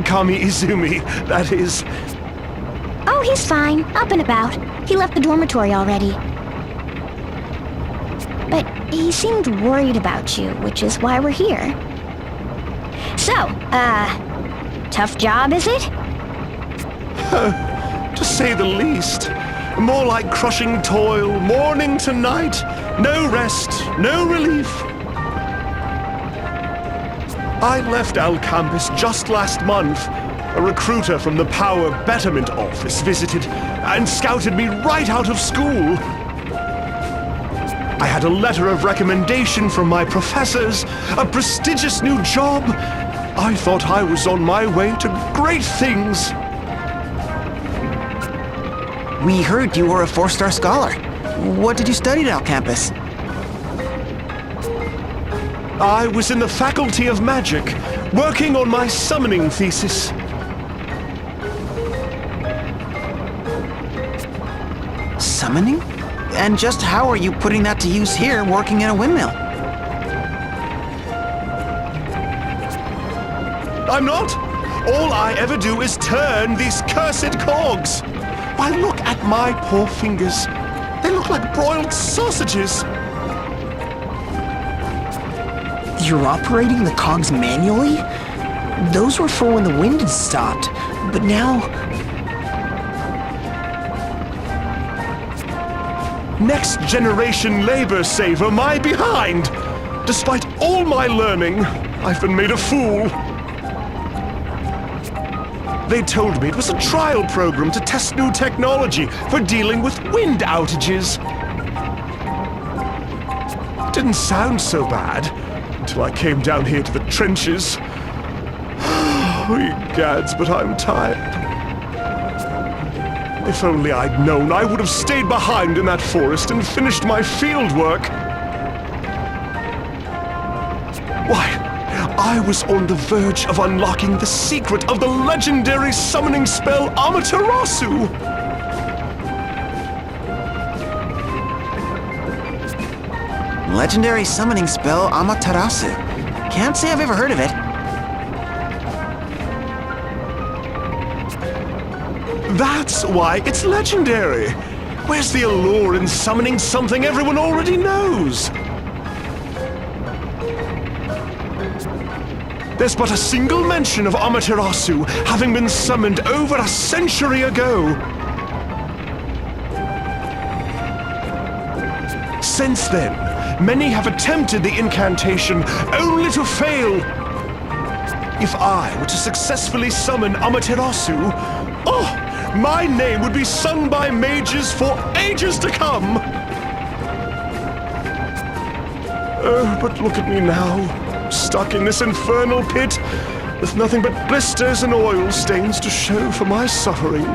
Kami Izumi, that is? Oh, he's fine. Up and about. He left the dormitory already. But he seemed worried about you, which is why we're here. So, tough job, is it? To say the least. More like crushing toil, morning to night. No rest, no relief. I left Al Campus just last month, A recruiter from the Power Betterment Office visited and scouted me right out of school. I had a letter of recommendation from my professors, a prestigious new job. I thought I was on my way to great things. We heard you were a 4-star scholar. What did you study at our campus? I was in the Faculty of Magic, working on my summoning thesis. Summoning? And just how are you putting that to use here, working in a windmill? I'm not. All I ever do is turn these cursed cogs. Why, look at my poor fingers. They look like broiled sausages. You're operating the cogs manually? Those were for when the wind had stopped, but now... Next generation labor saver, my behind! Despite all my learning, I've been made a fool. They told me it was a trial program to test new technology for dealing with wind outages. It didn't sound so bad until I came down here to the trenches. Oh, ye gads, but I'm tired. If only I'd known, I would have stayed behind in that forest and finished my field work. Why, I was on the verge of unlocking the secret of the legendary summoning spell Amaterasu. Legendary summoning spell Amaterasu. Can't say I've ever heard of it. That's why it's legendary. Where's the allure in summoning something everyone already knows? There's but a single mention of Amaterasu having been summoned over a century ago. Since then, many have attempted the incantation only to fail. If I were to successfully summon Amaterasu, oh, my name would be sung by mages for ages to come. Oh, but look at me now, stuck in this infernal pit, with nothing but blisters and oil stains to show for my suffering.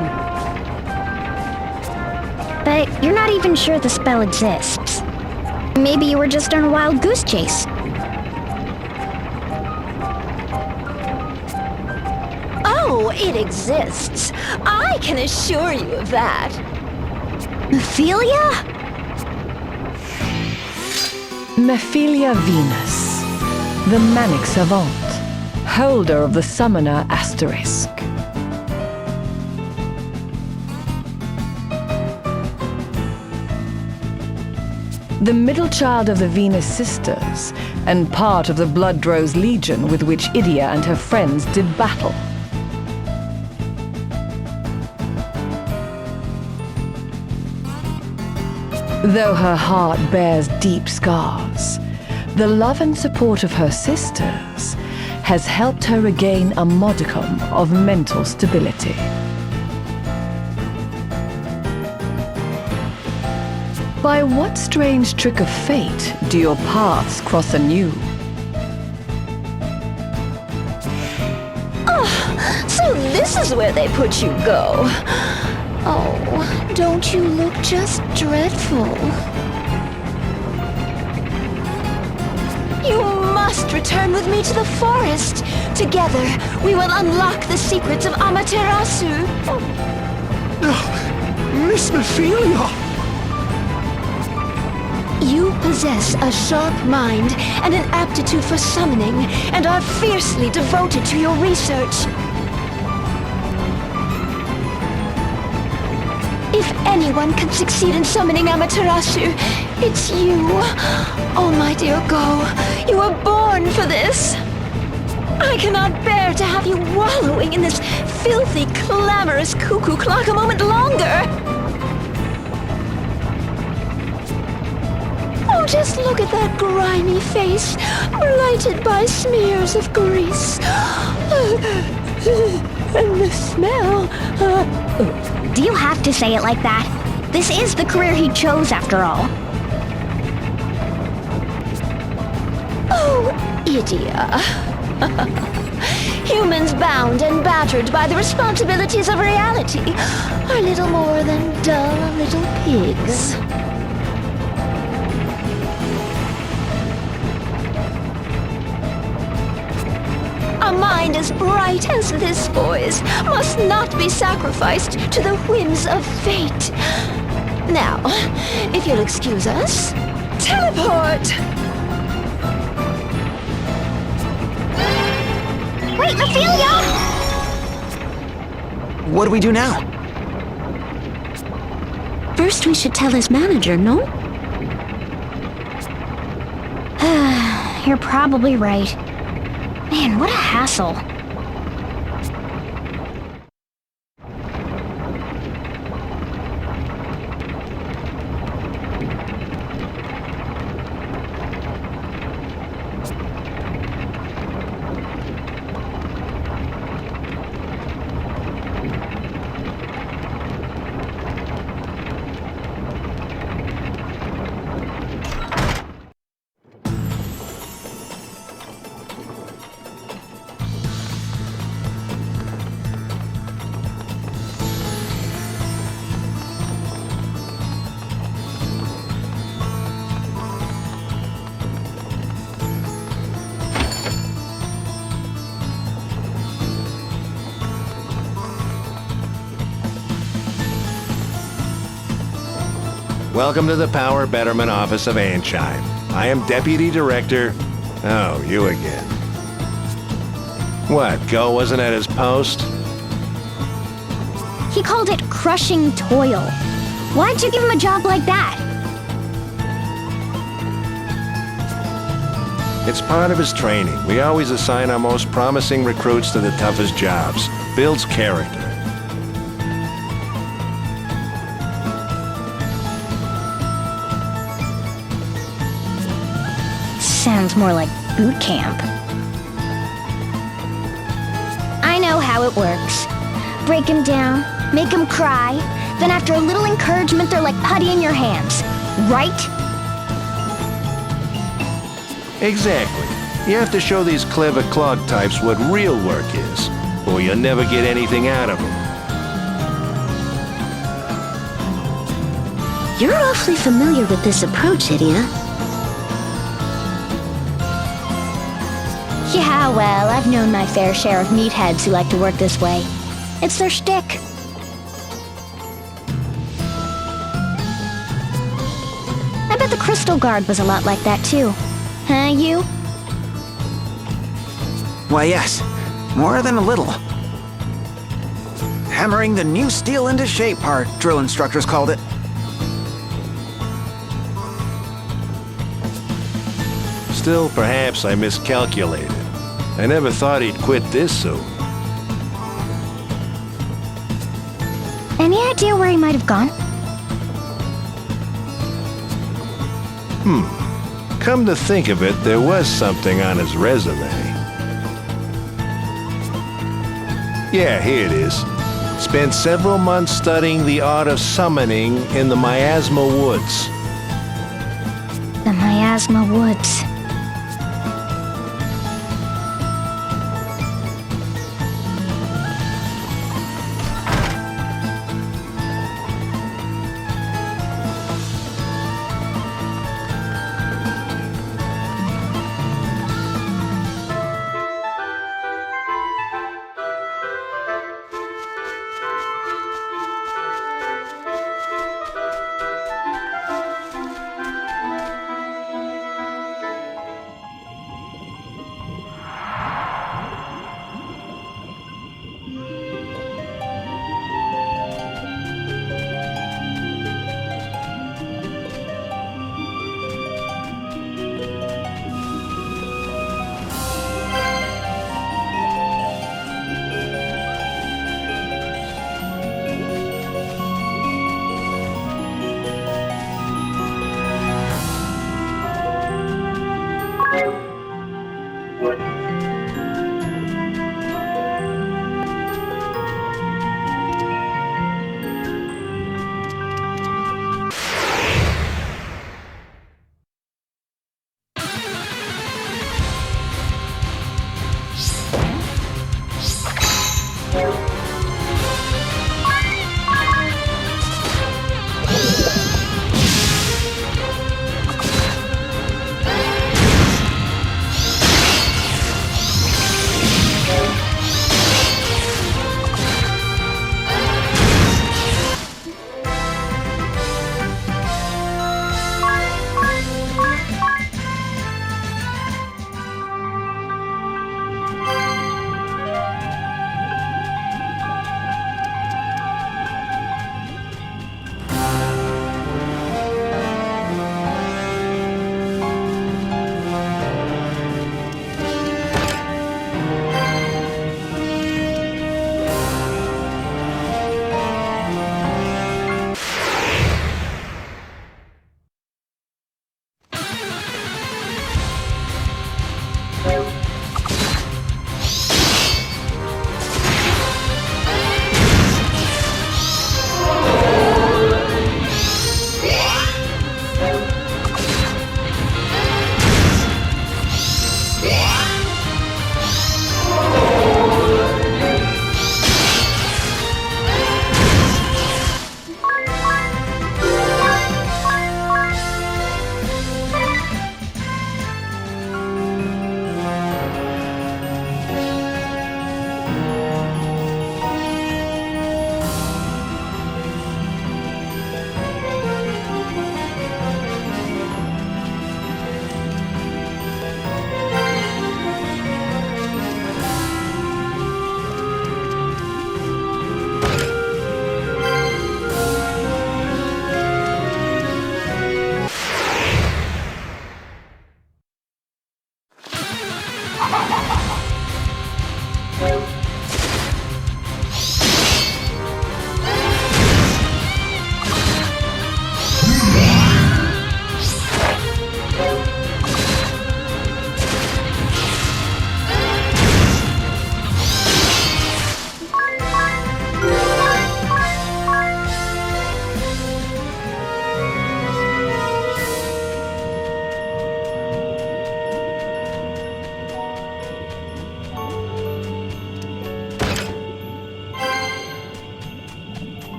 But you're not even sure the spell exists. Maybe you were just on a wild goose chase. Oh, it exists. I can assure you of that. Ophelia? Mephilia Venus, the manic savant, holder of the summoner asterisk. The middle child of the Venus sisters, and part of the Blood-Rose Legion with which Idia and her friends did battle. Though her heart bears deep scars, the love and support of her sisters has helped her regain a modicum of mental stability. By what strange trick of fate do your paths cross anew? Oh, so this is where they put you, Go. Oh, don't you look just dreadful? You must return with me to the forest. Together, we will unlock the secrets of Amaterasu. Miss Mephilia! You possess a sharp mind and an aptitude for summoning, and are fiercely devoted to your research. If anyone can succeed in summoning Amaterasu, it's you. Oh, my dear Go, you were born for this. I cannot bear to have you wallowing in this filthy, clamorous cuckoo clock a moment longer. Oh, just look at that grimy face, blighted by smears of grease. And the smell... Do you have to say it like that? This is the career he chose, after all. Oh, Idia. Humans bound and battered by the responsibilities of reality are little more than dull little pigs. A mind as bright as this boy's must not be sacrificed to the whims of fate. Now, if you'll excuse us, teleport! Wait, Ophelia! What do we do now? First, we should tell his manager, no? You're probably right. Man, what a hassle. Welcome to the Power Betterment Office of Anshine. I am Deputy Director... Oh, you again. What, Go wasn't at his post? He called it crushing toil. Why'd you give him a job like that? It's part of his training. We always assign our most promising recruits to the toughest jobs. Builds character. Sounds more like boot camp. I know how it works. Break him down, make him cry, then after a little encouragement they're like putty in your hands. Right? Exactly. You have to show these clever clog types what real work is, or you'll never get anything out of them. You're awfully familiar with this approach, Idia. Yeah, well, I've known my fair share of meatheads who like to work this way. It's their shtick. I bet the Crystal Guard was a lot like that too. Huh, you? Why, yes. More than a little. Hammering the new steel into shape, our drill instructors called it. Still, perhaps I miscalculated. I never thought he'd quit this soon. Any idea where he might have gone? Come to think of it, there was something on his resume. Yeah, here it is. Spent several months studying the art of summoning in the Miasma Woods. The Miasma Woods.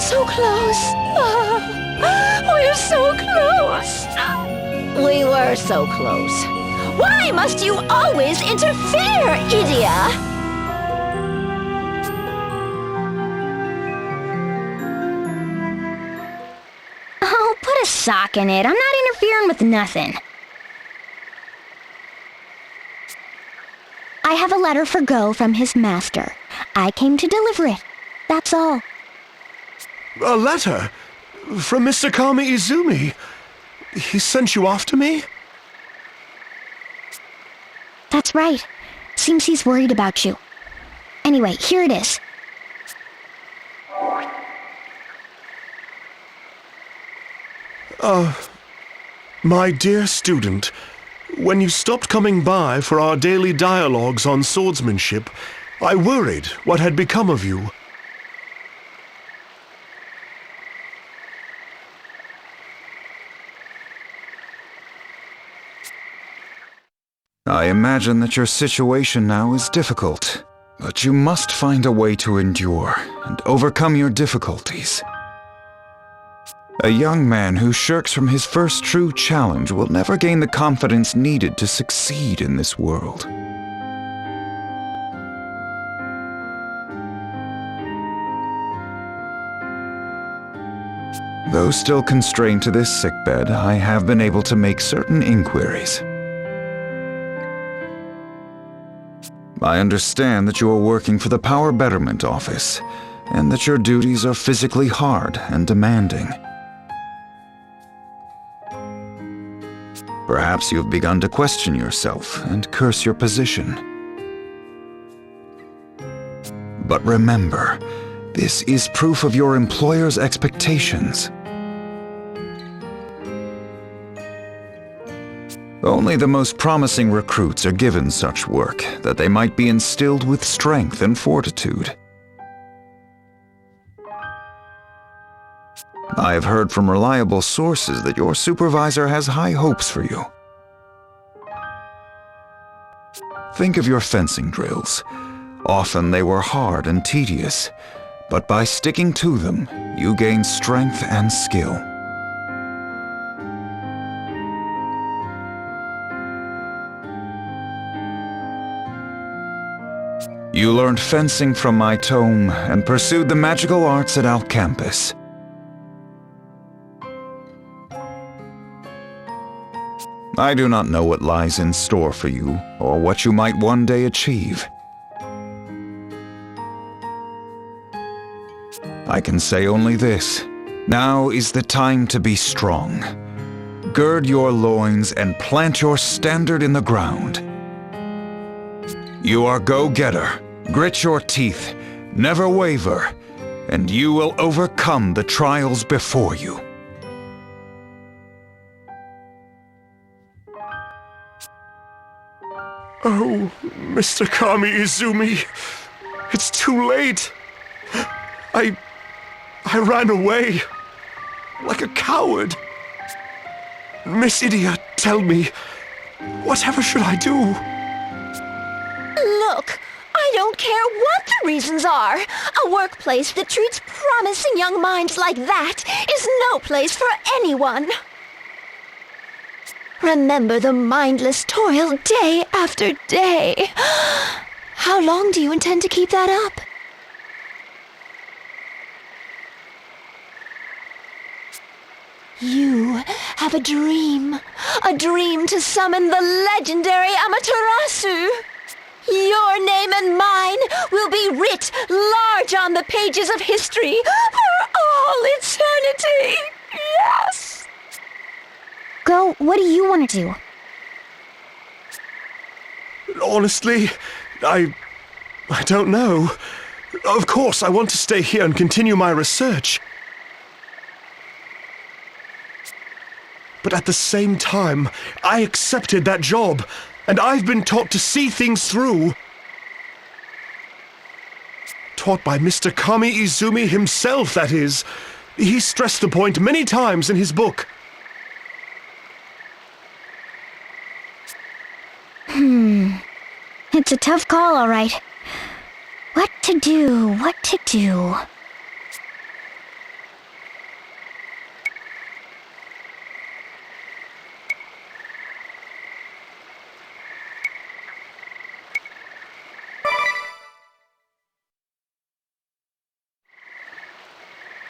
so close. We're so close. We were so close. Why must you always interfere, Idia? Oh, put a sock in it. I'm not interfering with nothing. I have a letter for Go from his master. I came to deliver it. That's all. A letter? From Mr. Kami Izumi? He sent you after me? That's right. Seems he's worried about you. Anyway, here it is. My dear student, when you stopped coming by for our daily dialogues on swordsmanship, I worried what had become of you. I imagine that your situation now is difficult, but you must find a way to endure and overcome your difficulties. A young man who shirks from his first true challenge will never gain the confidence needed to succeed in this world. Though still constrained to this sickbed, I have been able to make certain inquiries. I understand that you are working for the Power Betterment Office, and that your duties are physically hard and demanding. Perhaps you have begun to question yourself and curse your position. But remember, this is proof of your employer's expectations. Only the most promising recruits are given such work, that they might be instilled with strength and fortitude. I have heard from reliable sources that your supervisor has high hopes for you. Think of your fencing drills. Often they were hard and tedious, but by sticking to them, you gain strength and skill. You learned fencing from my tome and pursued the magical arts at Alcampus. I do not know what lies in store for you, or what you might one day achieve. I can say only this. Now is the time to be strong. Gird your loins and plant your standard in the ground. You are go-getter. Grit your teeth, never waver, and you will overcome the trials before you. Oh, Mr. Kami Izumi, it's too late. I ran away, like a coward. Miss Idia, tell me, whatever should I do? Look, I don't care what the reasons are. A workplace that treats promising young minds like that is no place for anyone. Remember the mindless toil day after day. How long do you intend to keep that up? You have a dream to summon the legendary Amaterasu. Your name and mine will be writ large on the pages of history for all eternity. Yes! Go, what do you want to do? Honestly, I don't know. Of course, I want to stay here and continue my research. But at the same time, I accepted that job, and I've been taught to see things through. Taught by Mr. Kami Izumi himself, that is. He stressed the point many times in his book. It's a tough call, all right. What to do?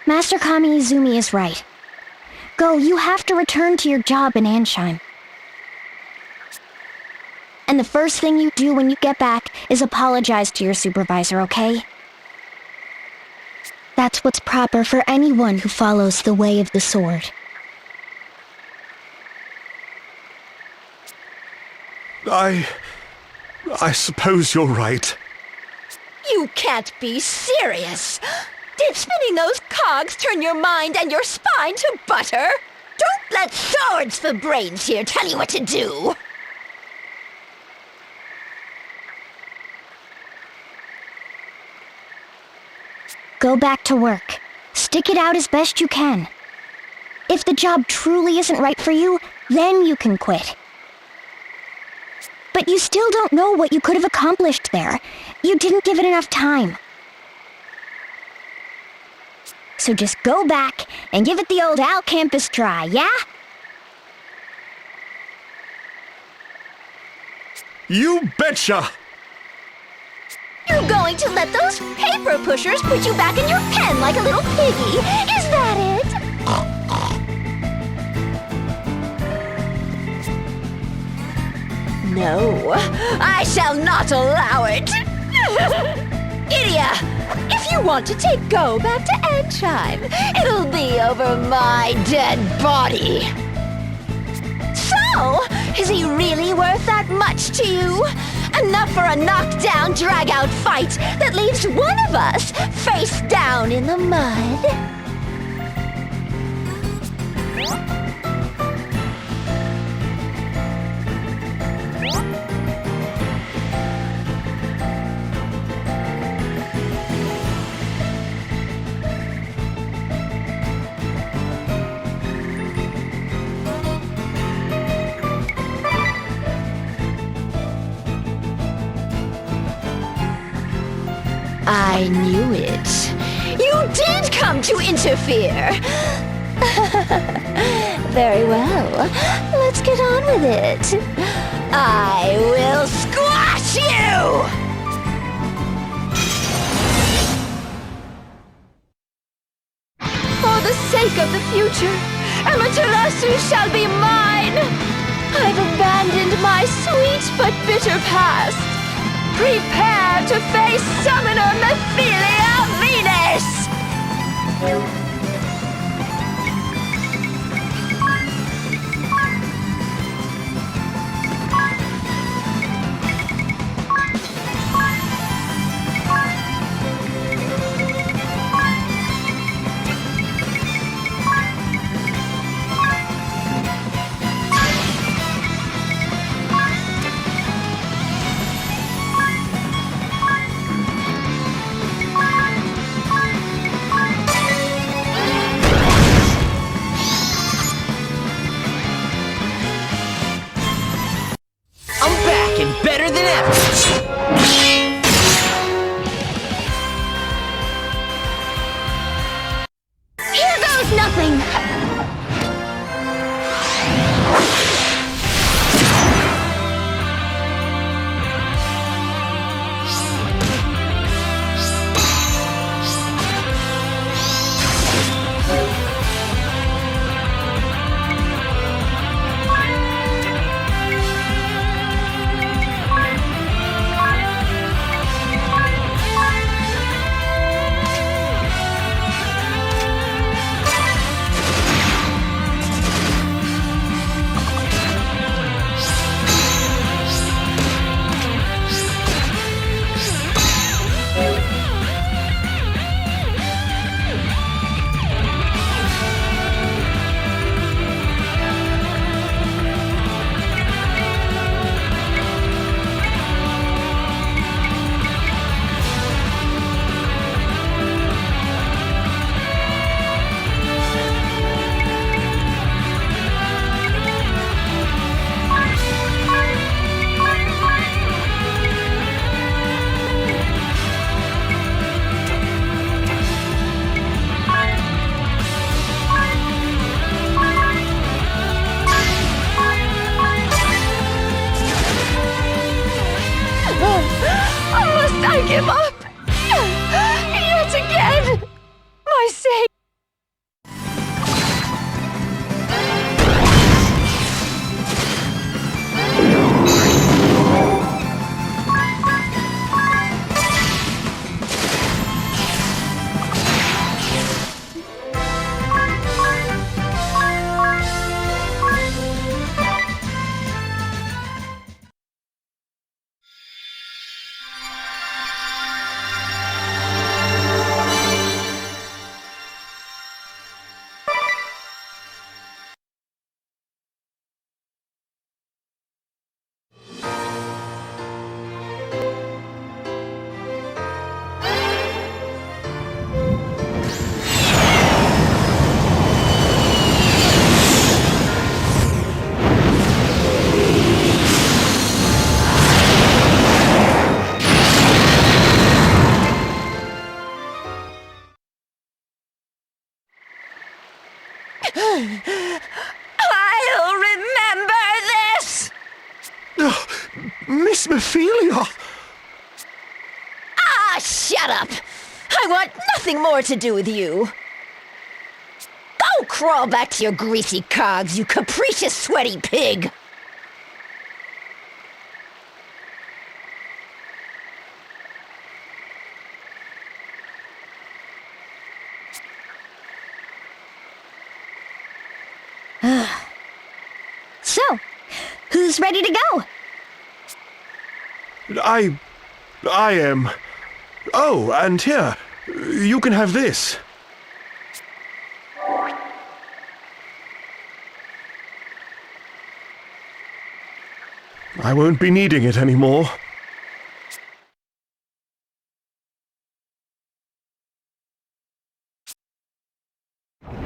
Master Kami Izumi is right. Go, you have to return to your job in Ansheim. And the first thing you do when you get back is apologize to your supervisor, okay? That's what's proper for anyone who follows the way of the sword. I suppose you're right. You can't be serious! Did spinning those cogs turn your mind and your spine to butter? Don't let swords for brains here tell you what to do! Go back to work. Stick it out as best you can. If the job truly isn't right for you, then you can quit. But you still don't know what you could have accomplished there. You didn't give it enough time. So just go back and give it the old Al Campus try, yeah? You betcha! You're going to let those paper pushers put you back in your pen like a little piggy, is that it? No, I shall not allow it! Idia, if you want to take Go back to Ansheim, it'll be over my dead body. So, is he really worth that much to you? Enough for a knockdown, drag-out fight that leaves one of us face down in the mud? I knew it. You did come to interfere! Very well. Let's get on with it. I will squash you! For the sake of the future, Amaterasu shall be mine! I've abandoned my sweet but bitter past. Prepare to face Summoner Mephilia Venus! I'll remember this! Miss Mephilia! Ah, shut up! I want nothing more to do with you. Go crawl back to your greasy cogs, you capricious, sweaty pig! So, who's ready to go? I am. Oh, and here, you can have this. I won't be needing it anymore.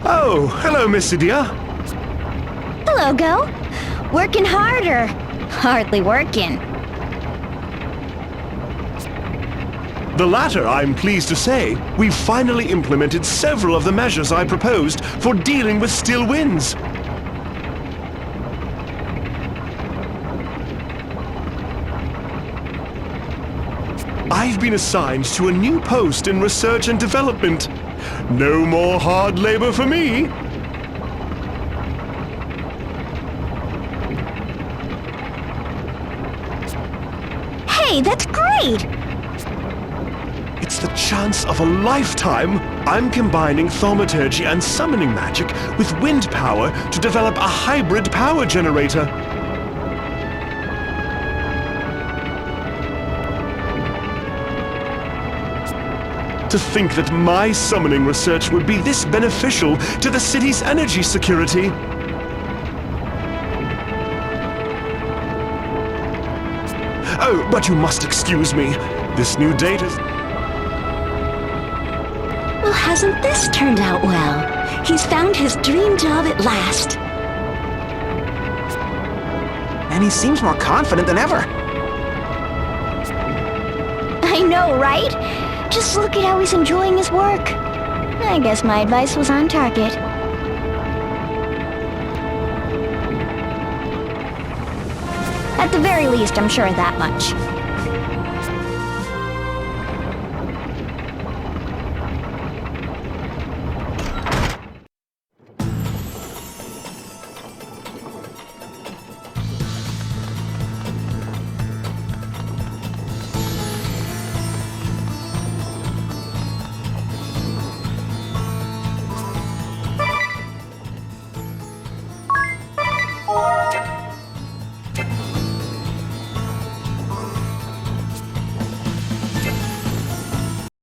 Oh, hello, Miss Idia. Hello, Go. Working harder. Hardly working. The latter, I'm pleased to say. We've finally implemented several of the measures I proposed for dealing with still winds. I've been assigned to a new post in research and development. No more hard labor for me. Hey, that's great! It's the chance of a lifetime. I'm combining thaumaturgy and summoning magic with wind power to develop a hybrid power generator. To think that my summoning research would be this beneficial to the city's energy security. Oh, but you must excuse me. This new date is... Well, hasn't this turned out well? He's found his dream job at last. And he seems more confident than ever. I know, right? Just look at how he's enjoying his work. I guess my advice was on target. At the very least, I'm sure of that much.